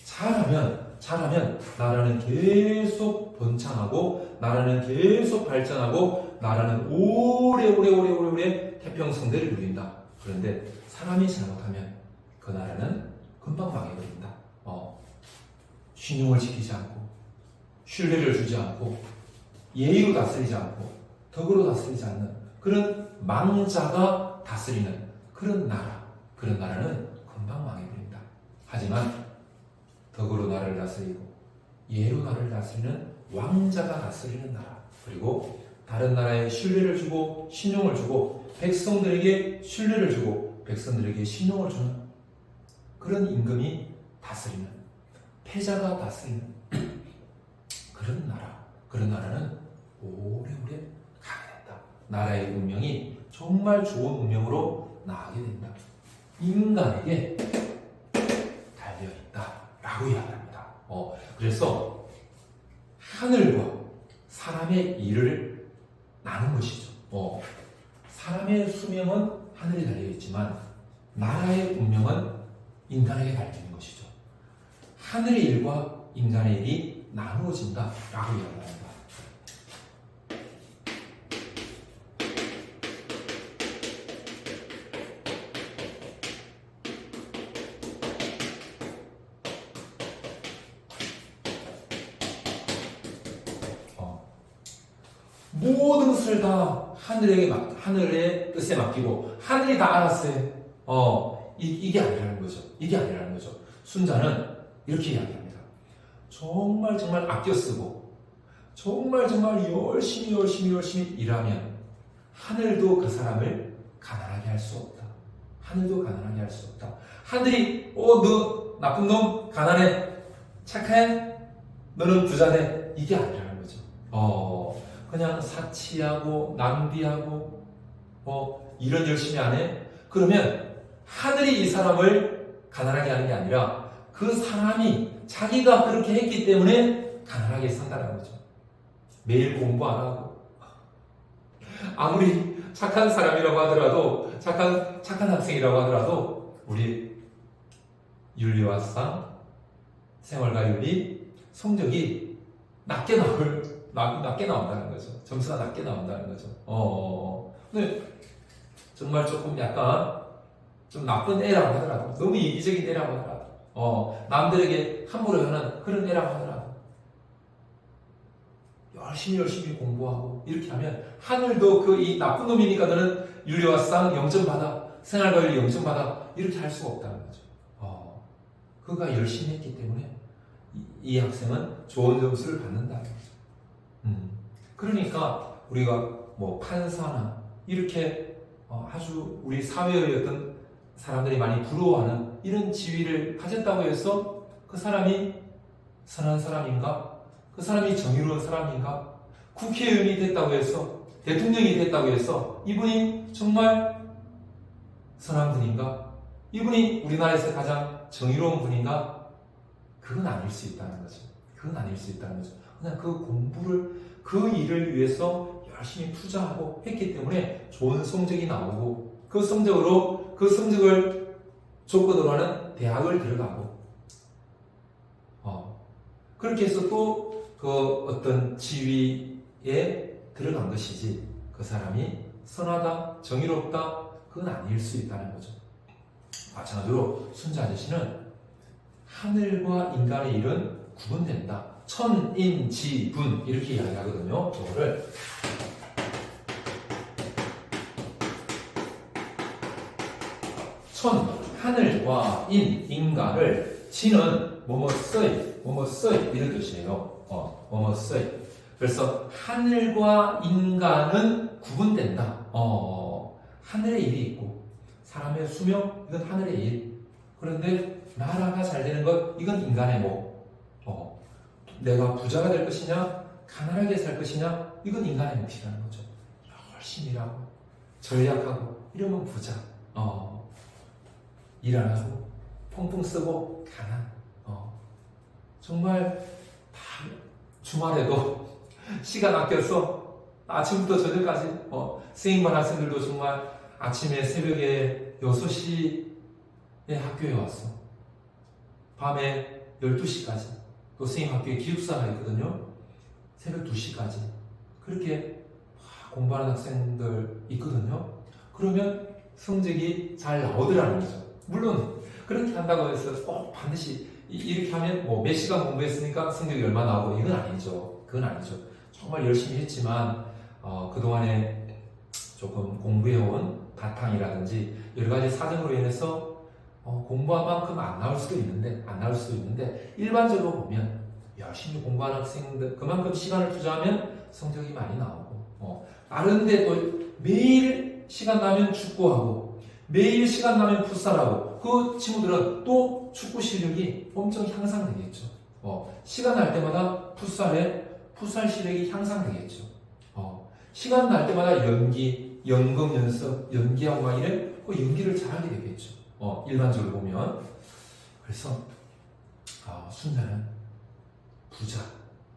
잘하면 나라는 계속 번창하고, 나라는 계속 발전하고, 나라는 오래오래 태평성대를 누린다. 그런데 사람이 잘못하면 그 나라는 금방 망해버린다. 신용을 지키지 않고, 신뢰를 주지 않고, 예의로 다스리지 않고, 덕으로 다스리지 않는 그런 망자가 다스리는 그런 나라는 금방 망해버린다. 하지만 덕으로 나라를 다스리고 예로 나라를 다스리는 왕자가 다스리는 나라, 그리고 다른 나라에 신뢰를 주고 신용을 주고 백성들에게 신뢰를 주고 백성들에게 신용을 주는 그런 임금이 다스리는, 패자가 다스리는 그런 나라는 오래오래 가게 된다. 나라의 운명이 정말 좋은 운명으로 나가게 된다. 인간에게 달려있다 라고 이야기합니다. 그래서 하늘과 사람의 일을 나눈 것이죠. 사람의 수명은 하늘에 달려있지만 나라의 운명은 인간에게 달려있는 것이죠. 하늘의 일과 인간의 일이 나누어진다 라고 이야기합니다. 모든 것을 다 하늘의 뜻에 맡기고 하늘이 다 알았어요. 이게 아니라는 거죠. 이게 아니라는 거죠. 순자는 이렇게 이야기합니다. 정말 아껴 쓰고 정말 열심히 일하면 하늘도 그 사람을 가난하게 할 수 없다. 하늘도 가난하게 할 수 없다. 하늘이 너 나쁜 놈, 가난해, 착해, 너는 부자네, 이게 아니라는 거죠. 그냥 사치하고 낭비하고 일은 열심히 안 해? 그러면 하늘이 이 사람을 가난하게 하는 게 아니라 그 사람이 자기가 그렇게 했기 때문에 가난하게 산다는 거죠. 매일 공부 안 하고 아무리 착한 사람이라고 하더라도, 착한 학생이라고 하더라도 우리 윤리화상, 생활과 윤리 성적이 낮게 나온다는 거죠. 점수가 낮게 나온다는 거죠. 근데 정말 조금 약간 좀 나쁜 애라고 하더라도, 너무 이기적인 애라고 하더라도, 남들에게 함부로 하는 그런 애라고 하더라도 열심히 공부하고 이렇게 하면 하늘도 이 나쁜 놈이니까 너는 윤리화상 0점 받아, 생활과 윤리 0점 받아, 이렇게 할 수가 없다는 거죠. 그가 열심히 했기 때문에 이 학생은 좋은 점수를 받는다는 거죠. 그러니까 우리가 판사나 이렇게 아주 우리 사회의 어떤 사람들이 많이 부러워하는 이런 지위를 가졌다고 해서 그 사람이 선한 사람인가? 그 사람이 정의로운 사람인가? 국회의원이 됐다고 해서, 대통령이 됐다고 해서 이분이 정말 선한 분인가? 이분이 우리나라에서 가장 정의로운 분인가? 그건 아닐 수 있다는 거죠. 그냥 그 일을 위해서 열심히 투자하고 했기 때문에 좋은 성적이 나오고, 그 성적을 조건으로 하는 대학을 들어가고, 그렇게 해서 또 그 어떤 지위에 들어간 것이지, 그 사람이 선하다, 정의롭다, 그건 아닐 수 있다는 거죠. 마찬가지로 순자 아저씨는 하늘과 인간의 일은 구분된다. 천인지분 이렇게 이야기하거든요. 저거를 천, 하늘과 인간을 지는 뭐뭐서이 이런 뜻이에요. 뭐뭐서이. 그래서 하늘과 인간은 구분된다. 하늘의 일이 있고 사람의 수명 이건 하늘의 일. 그런데 나라가 잘 되는 것 이건 인간의 목. 내가 부자가 될 것이냐 가난하게 살 것이냐 이건 인간의 몫이라는 거죠. 열심히 일하고 전략하고 이러면 부자. 일 안 하고 펑펑 쓰고 가난. 정말 다 주말에도 시간 아껴서 아침부터 저녁까지 스님반 학생들도 정말 아침에 새벽에 6시에 학교에 왔어. 밤에 12시까지 또 스님 학교에 기숙사가 있거든요. 새벽 2시까지 그렇게 공부하는 학생들 있거든요. 그러면 성적이 잘 나오더라는 거죠. 물론 그렇게 한다고 해서 꼭 반드시 이렇게 하면 뭐 몇 시간 공부했으니까 성적이 얼마 나오고 이건 아니죠. 그건 아니죠. 정말 열심히 했지만 그동안에 조금 공부해온 바탕이라든지 여러 가지 사정으로 인해서 공부한 만큼 안 나올 수도 있는데 일반적으로 보면 열심히 공부하는 학생들 그만큼 시간을 투자하면 성적이 많이 나오고 다른데 또 매일 시간 나면 축구하고 매일 시간 나면 풋살하고 그 친구들은 또 축구 실력이 엄청 향상되겠죠. 시간 날 때마다 풋살 실력이 향상되겠죠. 시간 날 때마다 연극 연습, 연기하고 막 이래 그 연기를 잘하게 되겠죠. 일반적으로 보면. 그래서 순자는 부자,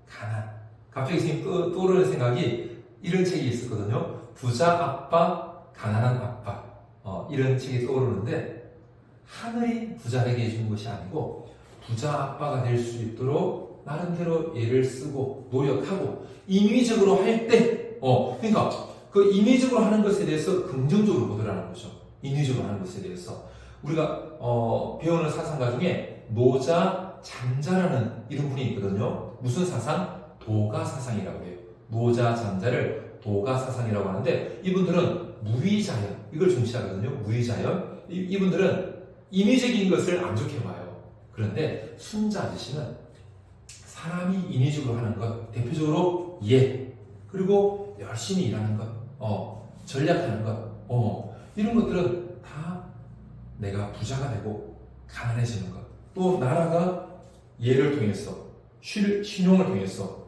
가난. 갑자기 선생님 떠오르는 생각이 이런 책이 있었거든요. 부자 아빠, 가난한 아빠. 이런 책이 떠오르는데 하늘이 부자 되게 해준 것이 아니고 부자 아빠가 될 수 있도록 나름대로 애를 쓰고 노력하고 인위적으로 할 때 그러니까 그 인위적으로 하는 것에 대해서 긍정적으로 보더라는 거죠. 인위적으로 하는 것에 대해서 우리가 배우는 사상가 중에 노자 잠자라는 이런 분이 있거든요. 무슨 사상? 도가 사상이라고 해요. 노자 잠자를 도가 사상이라고 하는데 이분들은 무위자연 이걸 중시하거든요. 무위자연 이분들은 인위적인 것을 안 좋게 봐요. 그런데 순자 아저씨는 사람이 인위적으로 하는 것 대표적으로 그리고 열심히 일하는 것 전략하는 것 이런 것들은 다 내가 부자가 되고 가난해지는 것 또 나라가 예를 통해서 신용을 통해서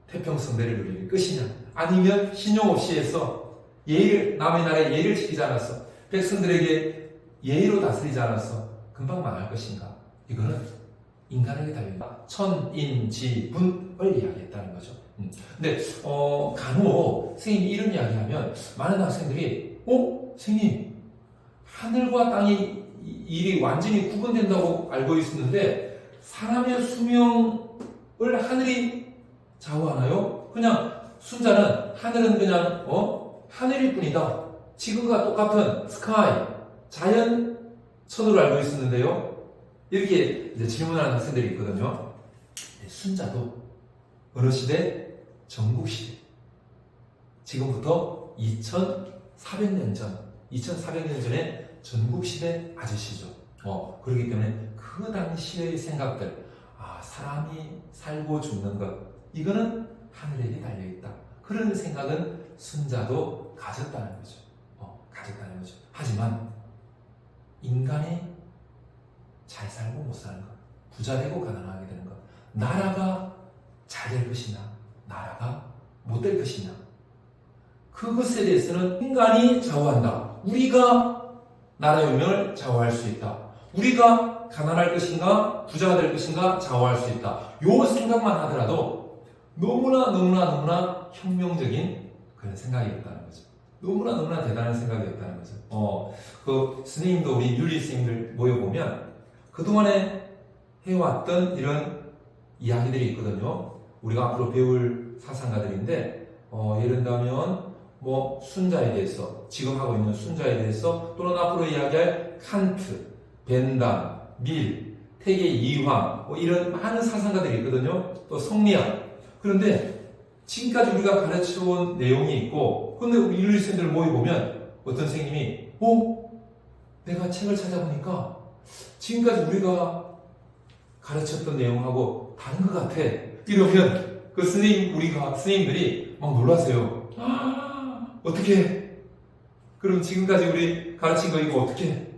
태평성대를 누릴 것이냐 아니면 신용 없이 해서 남의 나라의 예를 지키지 않아서 백성들에게 예의로 다스리지 않아서 금방 망할 것인가 이거는 인간에게 달린다. 천인지분을 이야기했다는 거죠. 근데 간혹 선생님이 이런 이야기하면 많은 학생들이 선생님 하늘과 땅이 일이 완전히 구분된다고 알고 있었는데 사람의 수명을 하늘이 좌우하나요? 그냥 순자는 하늘은 그냥 하늘일 뿐이다. 지구가 똑같은 스카이 자연천으로 알고 있었는데요. 이렇게 이제 질문하는 학생들이 있거든요. 순자도 어느 시대? 전국시대. 지금부터 2400년 전에 전국시대 아저씨죠. 그렇기 때문에 그 당시의 생각들, 사람이 살고 죽는 것, 이거는 하늘에게 달려있다. 그런 생각은 순자도 가졌다는 거죠. 하지만 인간이 잘 살고 못 사는 것, 부자 되고 가난하게 되는 것, 나라가 잘 될 것이냐, 나라가 못 될 것이냐, 그것에 대해서는 인간이 좌우한다. 우리가 나라의 운명을 좌우할 수 있다. 우리가 가난할 것인가, 부자가 될 것인가 좌우할 수 있다. 요 생각만 하더라도 너무나 혁명적인 그런 생각이었다는 거죠. 너무나 대단한 생각이었다는 거죠. 그 스님도 우리 윤리 스님들 모여보면 그동안에 해왔던 이런 이야기들이 있거든요. 우리가 앞으로 배울 사상가들인데, 예를 들면, 뭐 순자에 대해서, 지금 하고 있는 순자에 대해서, 또는 앞으로 이야기할 칸트, 벤담, 밀, 태계 이황, 뭐 이런 많은 사상가들이 있거든요. 또 성리학. 그런데 지금까지 우리가 가르쳐온 내용이 있고, 근데 우리 윤리생들 모여보면 어떤 선생님이 내가 책을 찾아보니까 지금까지 우리가 가르쳤던 내용하고 다른 것 같아. 이러면 그 스님들이 막 놀라세요. 어떻게? 그럼 지금까지 우리 가르친 거 이거 어떻게?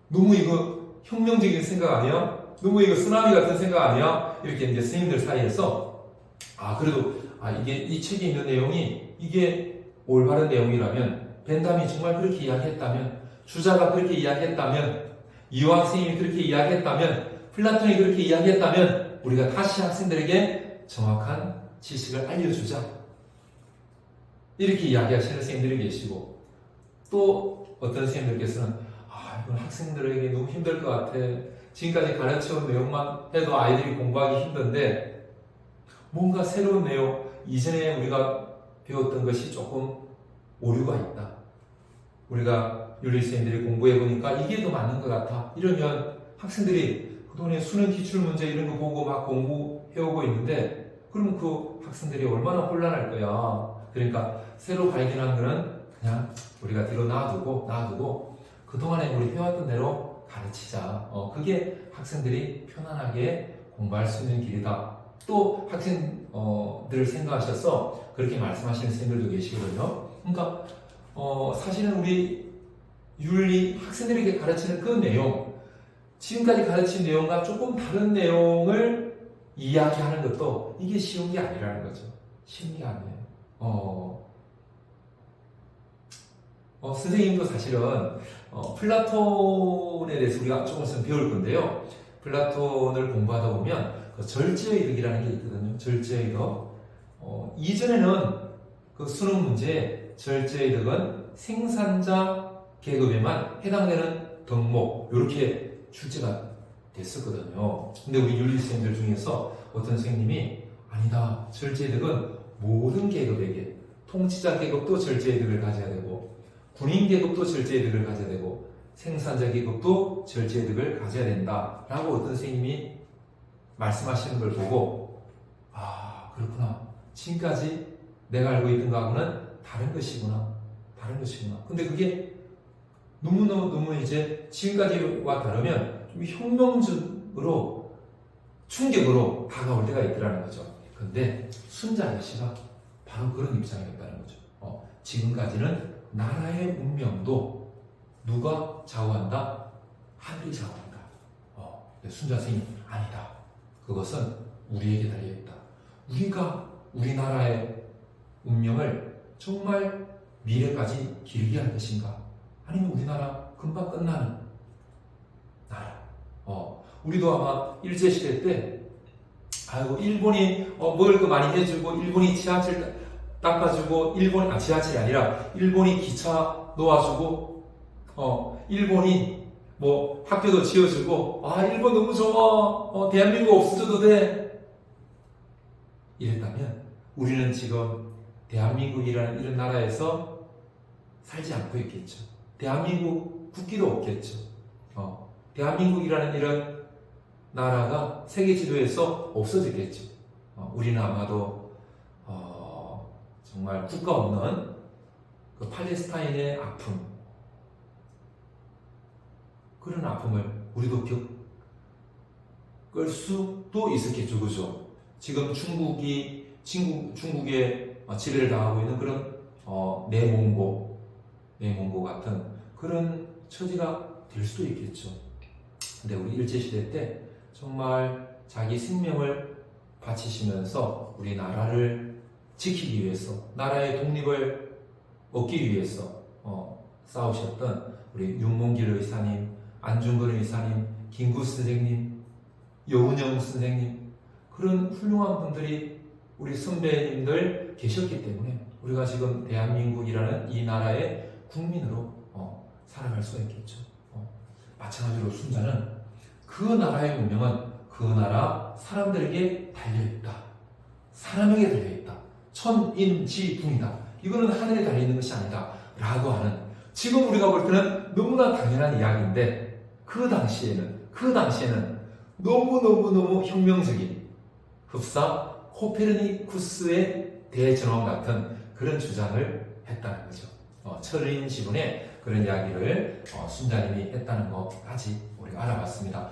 너무 이거 혁명적인 생각 아니야? 너무 이거 쓰나미 같은 생각 아니야? 이렇게 이제 스님들 사이에서 그래도 이게 이 책에 있는 내용이 이게 올바른 내용이라면, 벤담이 정말 그렇게 이야기했다면, 주자가 그렇게 이야기했다면, 이황 스님이 그렇게 이야기했다면, 플라톤이 그렇게 이야기했다면, 우리가 다시 학생들에게 정확한 지식을 알려주자. 이렇게 이야기하시는 선생님들이 계시고, 또 어떤 선생님들께서는 이건 학생들에게 너무 힘들 것 같아. 지금까지 가르쳐온 내용만 해도 아이들이 공부하기 힘든데 뭔가 새로운 내용, 이전에 우리가 배웠던 것이 조금 오류가 있다. 우리가 윤리선생님들이 공부해보니까 이게 더 맞는 것 같아. 이러면 학생들이 그동안에 수능 기출문제 이런 거 보고 막 공부해오고 있는데, 그러면 그 학생들이 얼마나 혼란할 거야. 그러니까 새로 발견한 거는 그냥 우리가 뒤로 놔두고 그동안에 우리 해왔던 대로 가르치자. 그게 학생들이 편안하게 공부할 수 있는 길이다. 또 학생들 생각하셔서 그렇게 말씀하시는 선생님들도 계시거든요. 그러니까 사실은 우리 윤리 학생들에게 가르치는 그 내용, 지금까지 가르친 내용과 조금 다른 내용을 이야기하는 것도 이게 쉬운 게 아니라는 거죠. 쉬운 게 아니에요. 선생님도 사실은 플라톤에 대해서 우리가 조금 있으면 배울 건데요. 플라톤을 공부하다 보면 그 절제의 덕이라는 게 있거든요. 절제의 덕. 이전에는 그 수능 문제에 절제의 덕은 생산자 계급에만 해당되는 덕목 이렇게 출제가 됐었거든요. 근데 우리 윤리선생님들 중에서 어떤 선생님이 아니다. 절제의 덕은 모든 계급에게, 통치자 계급도 절제의 덕을 가져야 되고, 군인 계급도 절제의 덕을 가져야 되고, 생산자 계급도 절제의 덕을 가져야 된다 라고 어떤 선생님이 말씀하시는 걸 보고 그렇구나. 지금까지 내가 알고 있던 거하고는 다른 것이구나. 근데 그게 너무 이제 지금까지와 다르면 좀 혁명적으로 충격으로 다가올 때가 있더라는 거죠. 근데 순자 아저씨가 바로 그런 입장이었다는 거죠. 지금까지는 나라의 운명도 누가 좌우한다? 하늘이 좌우한다. 순자 스님이 아니다. 그것은 우리에게 달려있다. 우리가 우리나라의 운명을 정말 미래까지 길게 할 것인가? 아니면 우리나라 금방 끝나는 나라. 우리도 아마 일제시대 때 일본이 먹을 거 많이 해주고, 일본이 지하철 닦아주고, 지하철이 아니라 일본이 기차 놓아주고, 일본이 뭐 학교도 지어주고, 일본 너무 좋아. 대한민국 없어져도 돼. 이랬다면 우리는 지금 대한민국이라는 이런 나라에서 살지 않고 있겠죠. 대한민국 국기도 없겠죠. 대한민국이라는 이런 나라가 세계 지도에서 없어지겠죠. 우리는 아마도 정말 국가 없는 그 팔레스타인의 아픔, 그런 아픔을 우리도 겪을 수도 있었겠죠. 그죠? 지금 중국에 지배를 당하고 있는 그런 내몽고 같은 그런 처지가 될 수도 있겠죠. 근데 우리 일제시대 때 정말 자기 생명을 바치시면서 우리 나라를 지키기 위해서, 나라의 독립을 얻기 위해서 싸우셨던 우리 윤몽길 의사님, 안중근 의사님, 김구 선생님, 여운형 선생님, 그런 훌륭한 분들이 우리 선배님들 계셨기 때문에 우리가 지금 대한민국이라는 이 나라의 국민으로 살아갈 수가 있겠죠. 마찬가지로 순자는 그 나라의 운명은 그 나라 사람들에게 달려있다. 사람에게 달려있다. 천인지분이다. 이거는 하늘에 달려있는 것이 아니다 라고 하는, 지금 우리가 볼 때는 너무나 당연한 이야기인데 그 당시에는 너무너무 혁명적인 흡사 코페르니쿠스의 대전환 같은 그런 주장을 했다는 거죠. 철인 지분의 그런 이야기를 순자님이 했다는 것까지 우리가 알아봤습니다.